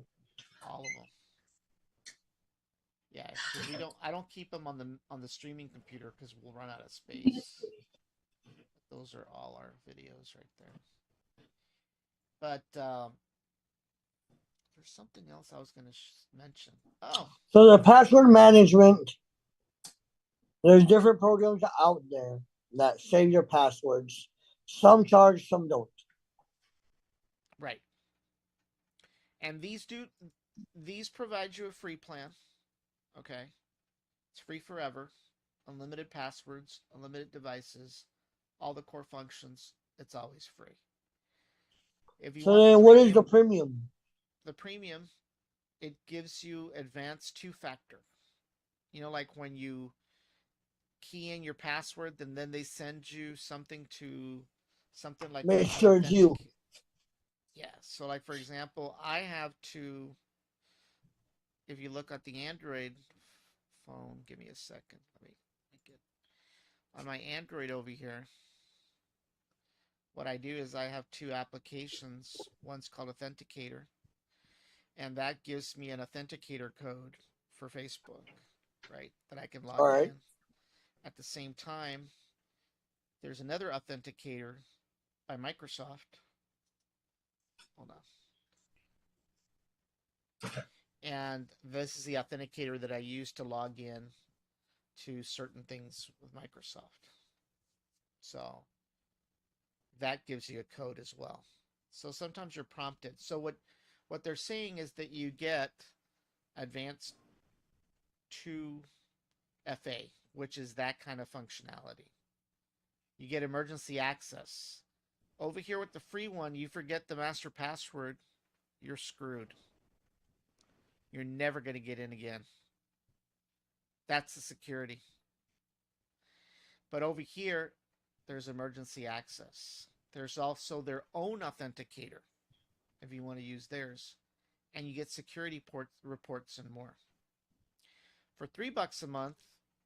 All of them. Yeah, because we don't. I don't keep them on the streaming computer because we'll run out of space. Those are all our videos right there. But there's something else I was going to mention. Oh, So the password management, there's different programs out there that save your passwords. Some charge, some don't. right. And these provide you a free plan. Okay, it's free forever, unlimited passwords, unlimited devices, all the core functions. It's always free. If you So want the then, what is the premium, premium? it gives you advanced two-factor. You know, like when you key in your password, then they send you something like Make an sure it's you. authentic. Yeah. So, like for example, I have to. If you look at the Android phone, give me a second. Let me get on my Android over here. What I do is I have two applications. One's called Authenticator, and that gives me an authenticator code for Facebook, right? That I can All log right. in. At the same time, there's another authenticator by Microsoft. Hold on. And this is the authenticator that I use to log in to certain things with Microsoft. So that gives you a code as well. So sometimes you're prompted. So what they're saying is that you get advanced 2FA, which is that kind of functionality. You get emergency access. Over here with the free one, you forget the master password, you're screwed. You're never going to get in again. That's the security. But over here, there's emergency access. There's also their own authenticator if you want to use theirs. And you get security reports and more. For $3 a month,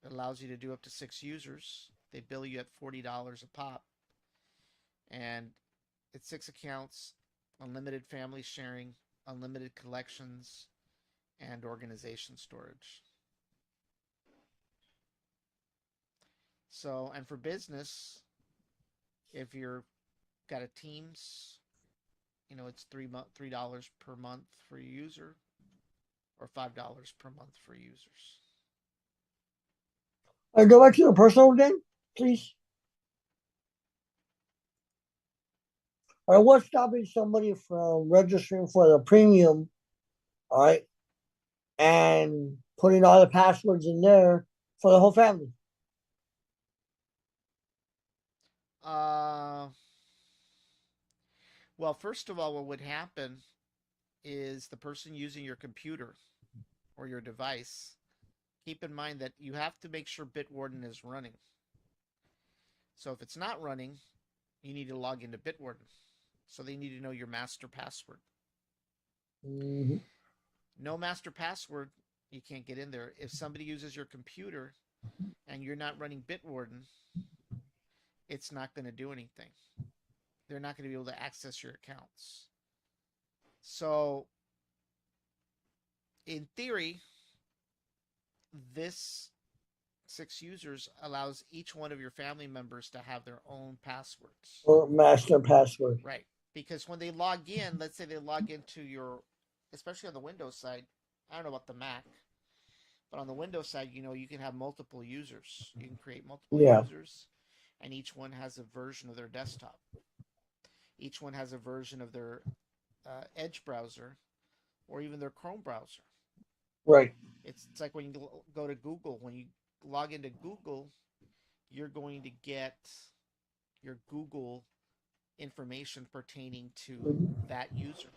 it allows you to do up to 6 users. They bill you at $40 a pop. And it's 6 accounts, unlimited family sharing, unlimited collections, and organization storage. So, and for business, if you're got a Teams, it's $3 per month for a user, or $5 per month for users. All right, go back to the personal again, please. All right, what's stopping somebody from registering for the premium? All right, and putting all the passwords in there for the whole family. Uh, well, first of all, what would happen is the person using your computer or your device, keep in mind that you have to make sure Bitwarden is running. So if it's not running, you need to log into Bitwarden. So they need to know your master password. Mm-hmm. No master password, you can't get in there. If somebody uses your computer and you're not running Bitwarden, it's not going to do anything. They're not going to be able to access your accounts. So, in theory, this 6 users allows each one of your family members to have their own passwords. Or master password. Right. Because when they log in, let's say they log into your, especially on the Windows side, I don't know about the Mac, but on the Windows side, you can have multiple users. You can create multiple Yeah. users, and each one has a version of their desktop. Each one has a version of their Edge browser or even their Chrome browser. Right. It's like when you go to Google. When you log into Google, you're going to get your Google information pertaining to that user.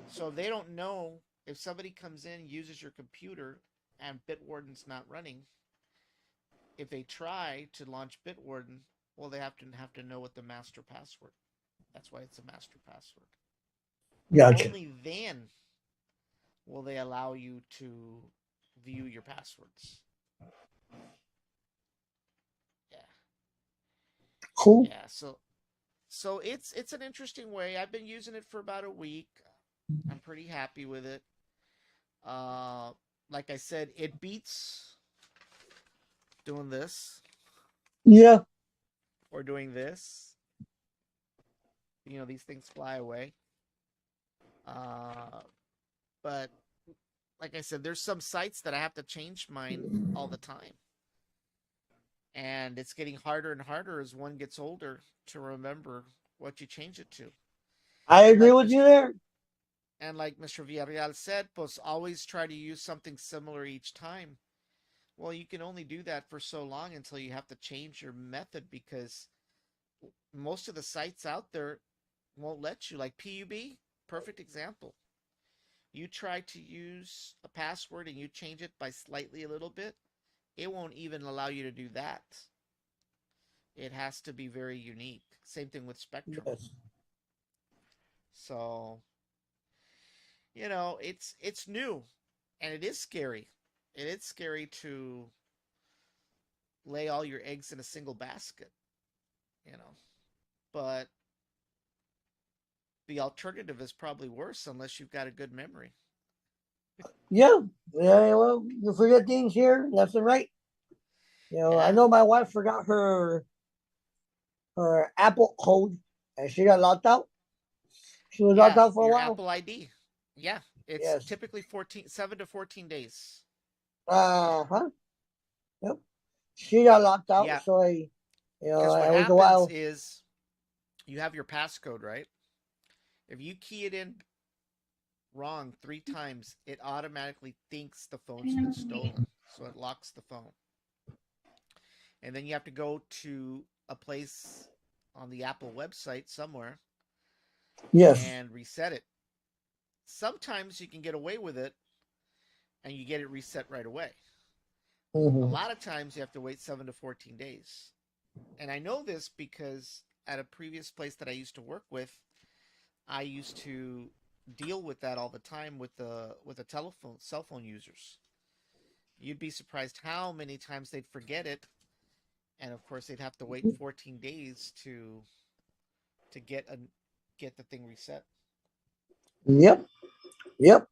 So they don't know if somebody comes in, uses your computer, and Bitwarden's not running. If they try to launch Bitwarden, well, they have to know what the master password. That's why it's a master password. Gotcha. Only then will they allow you to view your passwords. Yeah. Cool. Yeah, so it's an interesting way. I've been using it for about a week. I'm pretty happy with it. Uh, like I said, it beats doing this Yeah. or doing this. These things fly away. Uh, but like I said, there's some sites that I have to change mine all the time. And it's getting harder and harder as one gets older to remember what you change it to. I And agree like with you there. Mr. Villarreal said, pues always try to use something similar each time. Well, you can only do that for so long until you have to change your method because most of the sites out there won't let you. Like PUB, perfect example. You try to use a password and you change it by slightly a little bit, it won't even allow you to do that. It has to be very unique. Same thing with Spectrum. Yes. So, it's new and it is scary. It is scary to lay all your eggs in a single basket, you know. But the alternative is probably worse unless you've got a good memory. Yeah. Yeah. Well, you forget things here, left and right. I Yeah. know my wife forgot her Apple code, and she got locked out. She was locked Yeah, out for a your while. Apple ID. Yeah, it's Yes. typically 7 to 14 days. Uh-huh. Yep. She got locked out, Yeah, so because what it was a happens while. is you have your passcode, right? If you key it in wrong 3 times, it automatically thinks the phone's been stolen. So it locks the phone. And then you have to go to a place on the Apple website somewhere Yes. and reset it. Sometimes you can get away with it and you get it reset right away. A Hmm. lot of times you have to wait 7 to 14 days. And I know this because at a previous place that I used to work with, I used to deal with that all the time with the telephone cell phone users. You'd be surprised how many times they'd forget it, and of course they'd have to wait 14 days to get the thing reset. Yep. Yep.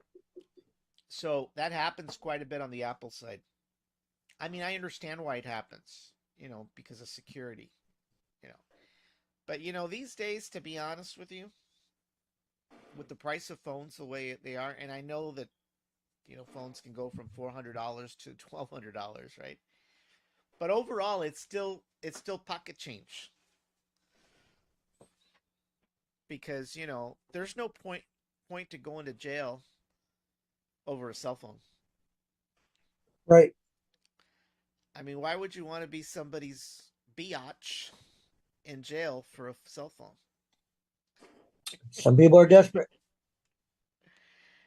So that happens quite a bit on the Apple side. I mean, I understand why it happens, because of security, you know. But these days, to be honest with you, with the price of phones the way they are, and I know that phones can go from $400 to $1,200, right? But overall, it's still pocket change because there's no point to going to jail over a cell phone. Right. I mean, why would you want to be somebody's biatch in jail for a cell phone? Some people are desperate.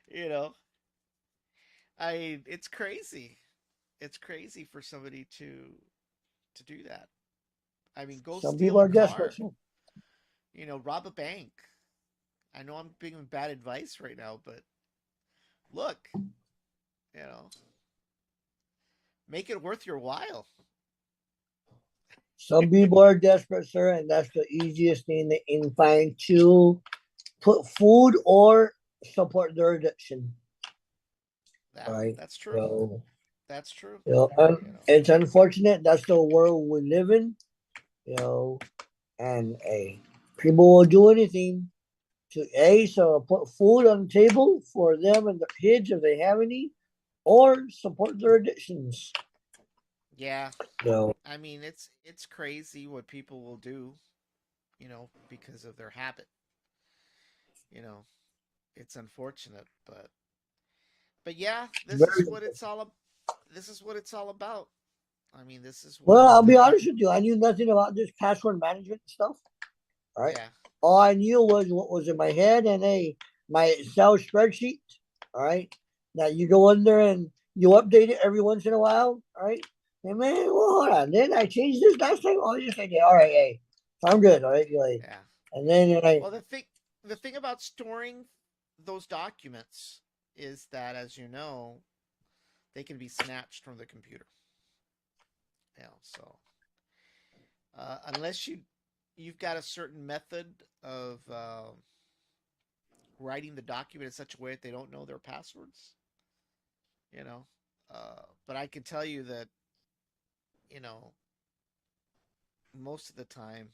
You know, it's crazy. It's crazy for somebody to do that. I mean, go Some people steal a are desperate. car. Rob a bank. I know I'm giving bad advice right now, but look, you know, make it worth your while. Some people are desperate, sir, and that's the easiest thing they can find to put food or support their addiction. Yeah, Right. that's true. So, That's true. it's unfortunate. That's the world we live in. You know, and people will do anything to so put food on the table for them and their kids if they have any, or support their addictions. Yeah, So, I mean it's crazy what people will do, because of their habit. You know, it's unfortunate, but yeah, this is very what it's all. This is what it's all about. I mean, this is what. well. I'll be honest with you. I knew nothing about this password management stuff. All right. Yeah, All I knew was what was in my head and my Excel spreadsheet. All right. That you go in there and you update it every once in a while. All right. And man, well, hold on. Then I changed this last time. Oh, yes, I did. All right, hey, I'm good. All right. Like, yeah. and then Well, the thing about storing those documents is that, as you know, they can be snatched from the computer. So unless you you've got a certain method of writing the document in such a way that they don't know their passwords. You know, but I can tell you that you know most of the time,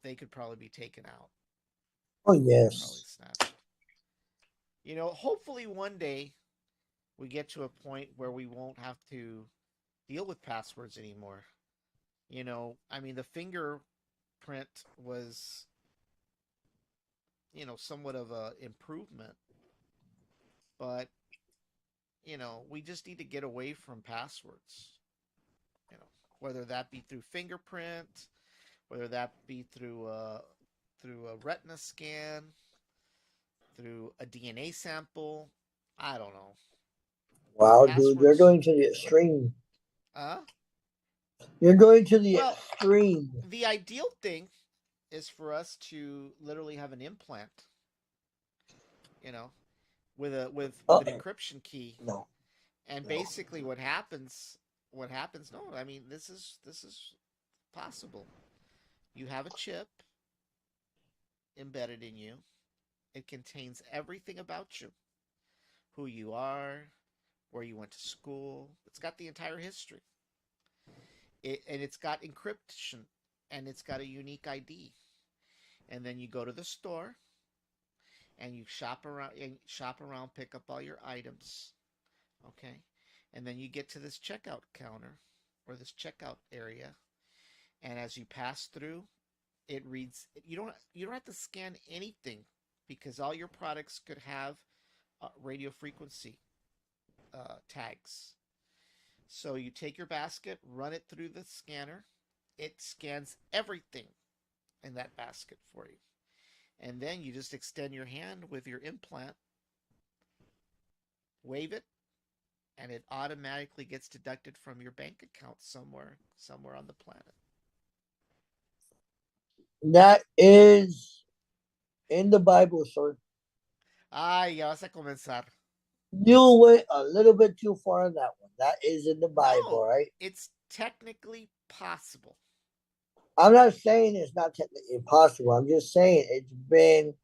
they could probably be taken out. Oh They could probably yes. snatched. Hopefully one day we get to a point where we won't have to deal with passwords anymore. I mean, the fingerprint was, somewhat of a improvement, but we just need to get away from passwords. You know, whether that be through fingerprint, whether that be through a retina scan, through a DNA sample. I don't know. Wow, dude, you're Passwords. going to the extreme. Uh, You're going to the well, extreme. the ideal thing is for us to literally have an implant, you know, with an Uh-uh. encryption key. No, And no. basically what happens, no, I mean this is possible. You have a chip embedded in you. It contains everything about you. Who you are, where you went to school. It's got the entire history. And it's got encryption and it's got a unique ID. And then you go to the store and you shop around, pick up all your items, okay? And then you get to this checkout counter or this checkout area, and as you pass through, it reads you don't have to scan anything because all your products could have radio frequency tags. So you take your basket, run it through the scanner, it scans everything in that basket for you. And then you just extend your hand with your implant, wave it, and it automatically gets deducted from your bank account somewhere on the planet. That is in the Bible, sir. Ay, ya vas a comenzar. You went a little bit too far on that one. That is in the Bible, No, right? it's technically possible. I'm not saying it's not technically impossible. I'm just saying it's been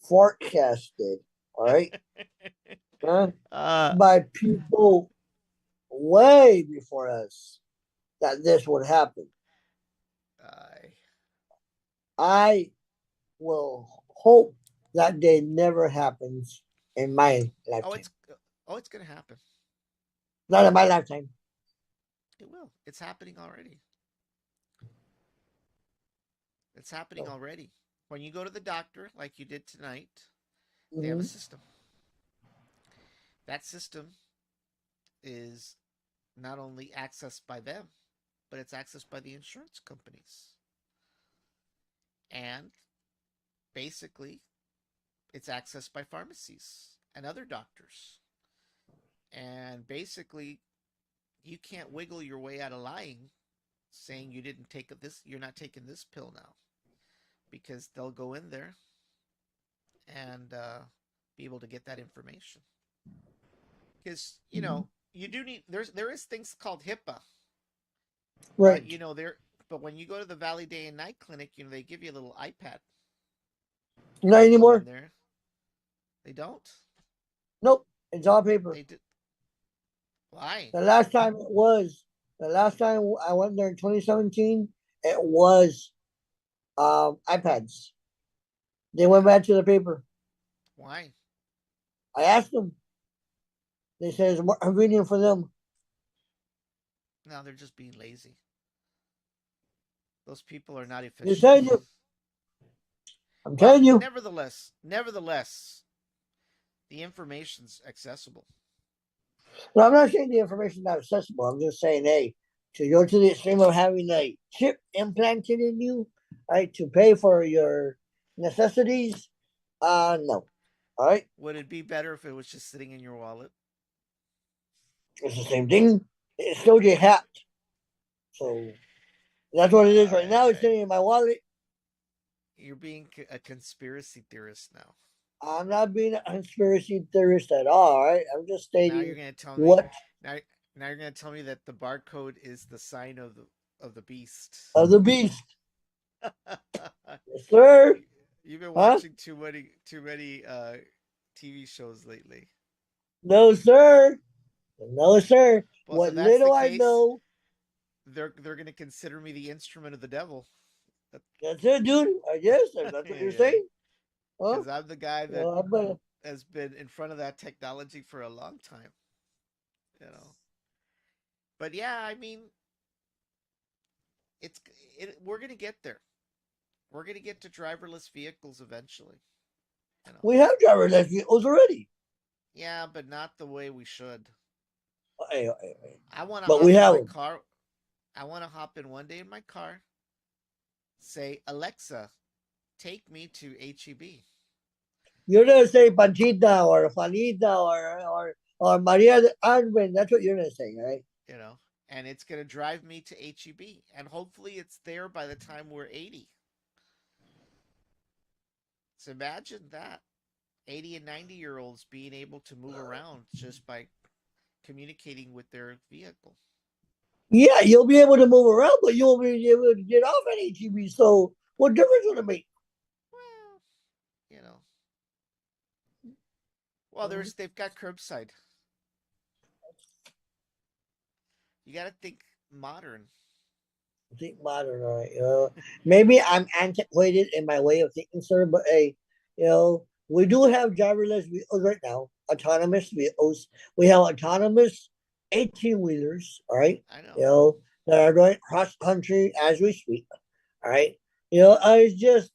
forecasted, all right, huh, uh, by people way before us that this would happen. I, I will hope that day never happens in my oh, lifetime. it's gonna happen. Not in my lifetime. It will. It's happening already. It's happening So, already. When you go to the doctor, like you did tonight, they have a mhm. system. That system is not only accessed by them, but it's accessed by the insurance companies. And basically, it's accessed by pharmacies and other doctors. And basically, you can't wiggle your way out of lying saying you didn't take this, you're not taking this pill now, because they'll go in there and be able to get that information. Because you do need there is things called HIPAA, but Right. but when you go to the Valley Day and Night Clinic, they give you a little iPad. Not You go in anymore. there. They don't. Nope. It's all paper. They do. Why? The last time it was, the last time I went there in 2017, it was iPads. They went Yeah. back to the paper. Why? I asked them. They said it's more convenient for them. No, they're just being lazy. Those people are not You efficient. said you. I'm Well, telling you. nevertheless, the information's accessible. No, I'm not saying the information is not accessible. I'm just saying, hey, to go to the extreme of having a chip implanted in you, right, to pay for your necessities, no. All right, Would it be better if it was just sitting in your wallet? it's the same thing. It's still get hacked. So that's what it is right now. It's Uh, sitting in my wallet. you're being a conspiracy theorist now. I'm not being a conspiracy theorist at all. Right? I'm just Now you're stating gonna tell me what now now you're gonna tell me that the barcode is the sign of the beast. of the beast. Yes, sir. You've been Huh? watching too many TV shows lately. No, sir. No, sir. Well, if What that's the little I case, know, they're gonna consider me the instrument of the devil. That- that's it, dude. I guess if that's what you're yeah, saying. Huh? because I'm the guy that Well, I'm gonna, has been in front of that technology for a long time. You know, but yeah, I mean, it's we're gonna get there. We're gonna get to driverless vehicles eventually. You know, we have driverless vehicles already. yeah, but not the way we should. Hey. I want to But we hop in have my them. car. I want to hop in one day in my car. Say, Alexa, take me to HEB. You're gonna say Panchita or Juanita or Maria Arvin. That's what you're gonna say, right? You know, and it's gonna drive me to HEB, and hopefully it's there by the time we're 80. So imagine that 80 and 90-year olds being able to move around just by communicating with their vehicle. Yeah, you'll be able to move around, but you won't be able to get off at HEB. So what difference would it make? Well, you know, well, they've got curbside. You got to think modern. Think modern, all right. Maybe I'm antiquated in my way of thinking, sir, but hey, we do have driverless vehicles right now, autonomous vehicles. We have autonomous 18 wheelers, all right, I you know. know, that are going cross country as we speak, all right. I just,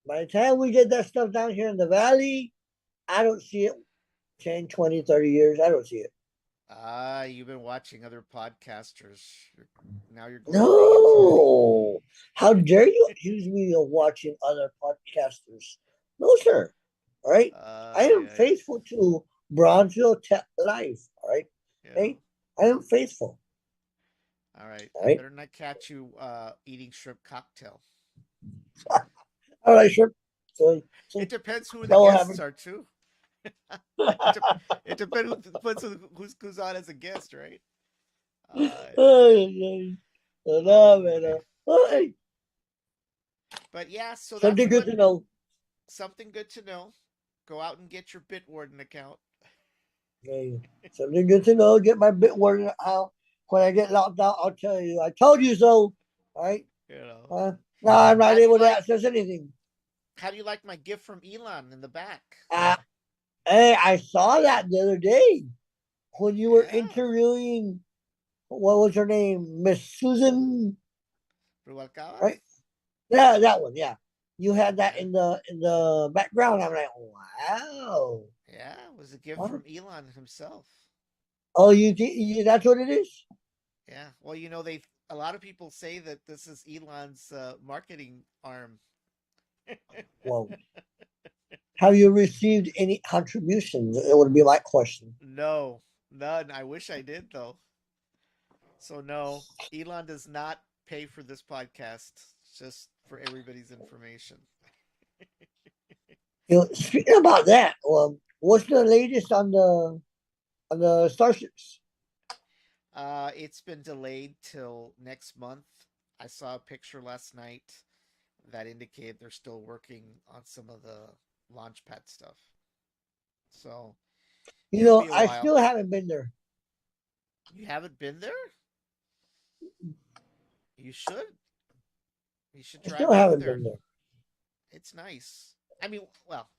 by the time we get that stuff down here in the valley, I don't see it 10, 20, 30 years. I don't see it. Ah, you've been watching other podcasters. Now you're going negative. No. How dare you accuse me of watching other podcasters? No, sir. All right. I am Yeah, faithful to Brownsville Tech Live. All right. you know. Hey, I am faithful. All right. All I right. better not catch you eating shrimp cocktail. All right, sure. So It depends who the that will guests happen. are too. It, de- it depends who's on as a guest, right? Yeah. No, Oh man. man. Oh, hey, But yeah, so that's something good what to know. something good to know. Go out and get your Bitwarden account. Hey, something good to know. Get my bit word out. When I get locked out, I'll tell you. I told you so. All right. You know. No, I'm not How do you able to like access anything. how do you like my gift from Elon in the back? Uh, hey, I saw that the other day when you were Yeah. interviewing, what was her name? Miss Susan, Rubalcaba? right? Yeah, that one. Yeah. You had that Yeah. in the background. I'm like, wow. Yeah, it was a gift Huh? from Elon himself. Oh, that's what it is? Yeah. Well, they a lot of people say that this is Elon's marketing arm. Whoa. Have you received any contributions? It would be my question. No, none. I wish I did though. So no, Elon does not pay for this podcast. It's just for everybody's information. Speaking about that, what's the latest on the starships? It's been delayed till next month. I saw a picture last night that indicated they're still working on some of the launch pad stuff. So it'll be a I while. still haven't been there. You haven't been there? You should. You should I drive still over haven't there. been there. It's nice. I mean, well,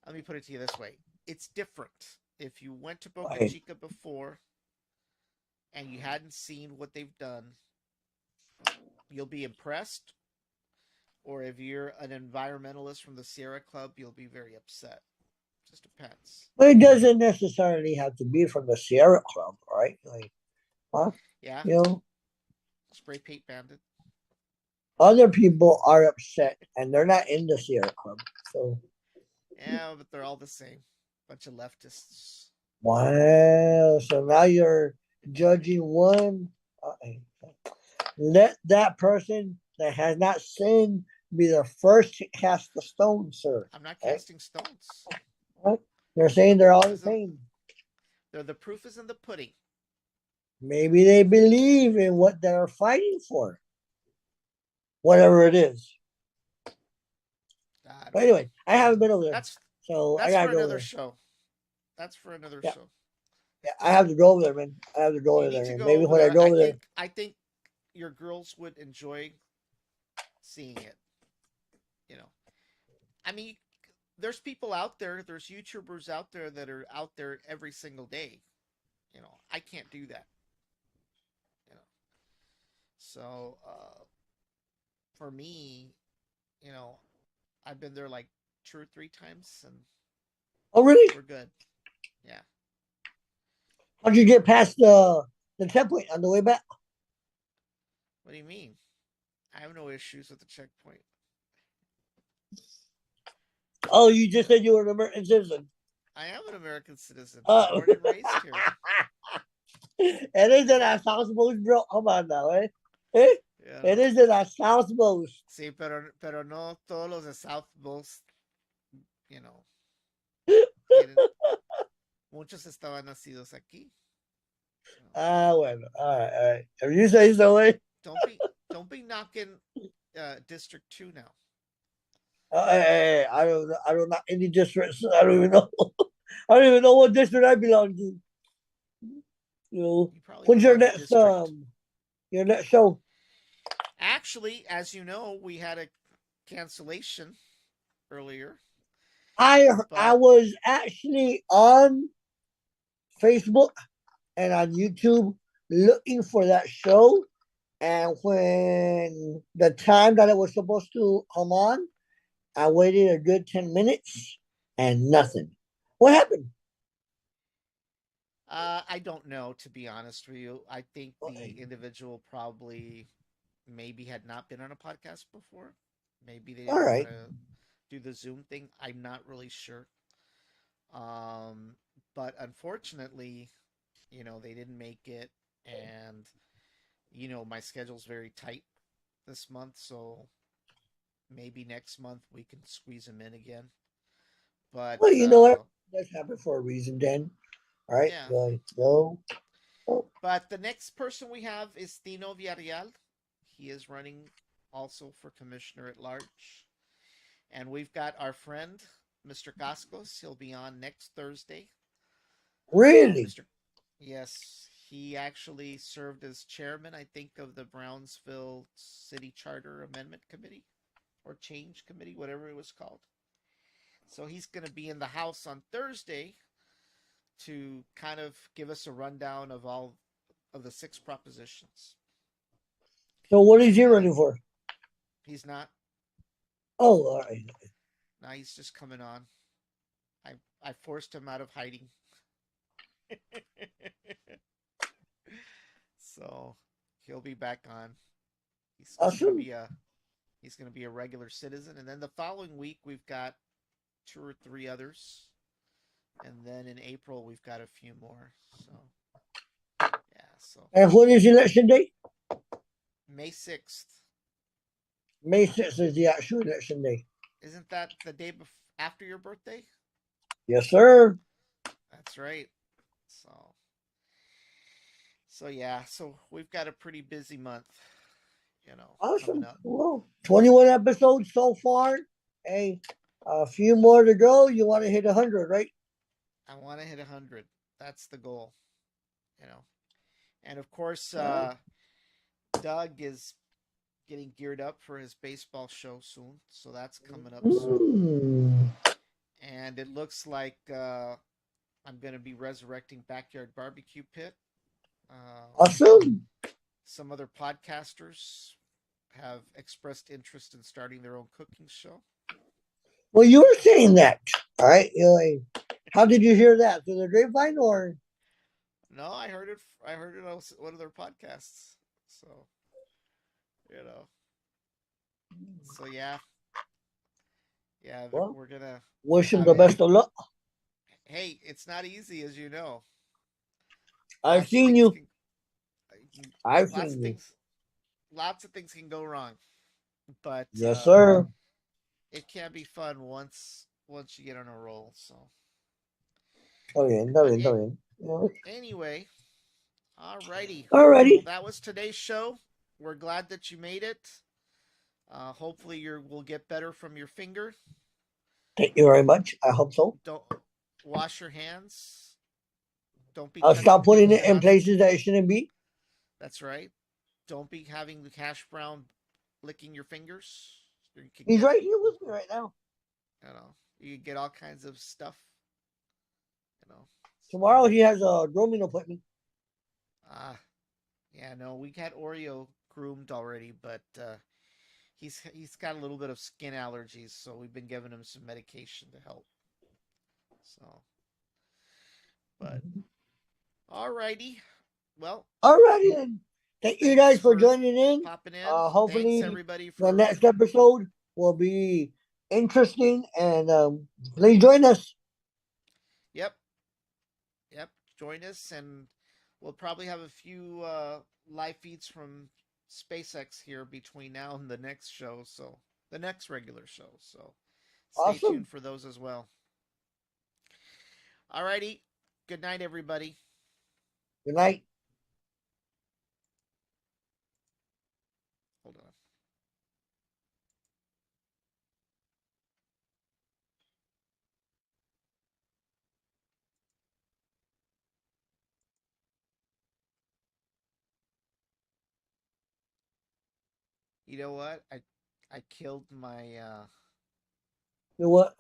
let me put it to you this way. It's different. If you went to Boca Right. Chica before and you hadn't seen what they've done, you'll be impressed. Or if you're an environmentalist from the Sierra Club, you'll be very upset. Just depends. But it doesn't necessarily have to be from the Sierra Club, right? Like, huh? Yeah, You know, spray paint bandit. other people are upset and they're not in the Sierra Club. So, Yeah, but they're all the same. Bunch of leftists. wow. So now you're judging one. Let that person that has not sinned be the first to cast the stone, sir. I'm not Right? casting stones. Right? They're saying The they're all proof the is in same. the proof is in the pudding. Maybe they believe in what they're fighting for. whatever it is. I But don't know. anyway, I haven't been over there, That's so I that's gotta for go over another there. show. That's for another Yeah, show. yeah, I have to go over there, man. I have to go You over need there, to and go maybe over when I there. go over there, I think your girls would enjoy seeing it. You know, I mean, there's people out there. There's YouTubers out there that are out there every single day. I can't do that. You know, so for me, you know, I've been there like 2 or 3 times, and oh really? we're good. Yeah. How'd you get past the checkpoint on the way back? What do you mean? I have no issues with the checkpoint. Oh, you just said you were an American citizen. I am an American citizen, Uh, born and raised here. it is in our southmost, bro. Come on now, eh? Eh? You It know. is in our southmost. Sí, pero no todos los de South Bulls, you know, tienen, muchos estaban nacidos aquí. You know. Ah, bueno. All right. If you say so, eh? Don't be don't be knocking District 2 now. Hey, I don't know any districts. I don't even know. I don't even know what district I belong to. You know, You probably when's belong to District. your next show? Actually, as you know, we had a cancellation earlier, I but was actually on Facebook and on YouTube looking for that show, and when the time that it was supposed to come on, I waited a good 10 minutes and nothing. What happened? I don't know, to be honest with you. I think the Okay. individual probably maybe had not been on a podcast before. Maybe they All didn't want right. to do the Zoom thing. I'm not really sure. Um, but unfortunately, they didn't make it, and my schedule's very tight this month, so maybe next month we can squeeze them in again. But Well, you know what? That's happened for a reason, then. All right. yeah, Go. Oh, but the next person we have is Tino Villarreal. He is running also for commissioner at large. And we've got our friend, Mr. Cascos. He'll be on next Thursday. really? Mr. Yes, he actually served as chairman, I think, of the Brownsville City Charter Amendment Committee or Change Committee, whatever it was called. So he's going to be in the House on Thursday to kind of give us a rundown of all of the 6 propositions. So what is he And running for? he's not. Oh, all right. Now he's just coming on. I forced him out of hiding. So he'll be back on. He's gonna Awesome. be a he's gonna be a regular citizen, and then the following week we've got 2 or 3 others, and then in April we've got a few more. So yeah, so And when is election date? May 6th. May 6th is the actual election day. Isn't that the day after your birthday? Yes, sir. That's right. So yeah, so we've got a pretty busy month, coming Awesome. up. Well, 21 episodes so far. Hey, a few more to go. You want to hit 100, right? I want to hit 100. That's the goal, you know. And of course, All right. Doug is getting geared up for his baseball show soon, so that's coming up soon. Mm, And it looks like I'm going to be resurrecting Backyard Barbecue Pit. awesome. Some other podcasters have expressed interest in starting their own cooking show. Well, you were saying that. All right. You're like, how did you hear that? Through the grapevine or? No, I heard it. I heard it on one of their podcasts. So, you know. So yeah, Well, we're gonna wish him have the it. best of luck. Hey, it's not easy, as you know. I've Lots of seen things you. can, I've lots seen of you. things, lots of things can go wrong, but Yes, sir. it can be fun once you get on a roll. So, Está bien, está but bien, está bien. Yeah. anyway, alrighty. Alrighty. Well, that was today's show. We're glad that you made it. Hopefully, you will get better from your finger. Thank you very much. I hope so. Don't wash your hands. Don't be I'll touching stop big putting it in stuff. places that it shouldn't be. That's right. Don't be having the hash brown licking your fingers. You could He's get, right here with me right now. you could get all kinds of stuff. You know. Tomorrow he has a grooming appointment. Ah, yeah. No, we got Oreo groomed already, but he's got a little bit of skin allergies, so we've been giving him some medication to help. So, but alrighty. Well, Alrighty then. Thank you thanks guys for for joining in. popping in. Thanks Hopefully everybody the for. next episode will be interesting and please join us. Yep, yep. Join us, and we'll probably have a few live feeds from SpaceX here between now and the next show. So the next regular show. So stay Awesome. tuned for those as well. Alrighty. Good night, everybody. Good night. Hold on. You know what? I killed my You know what?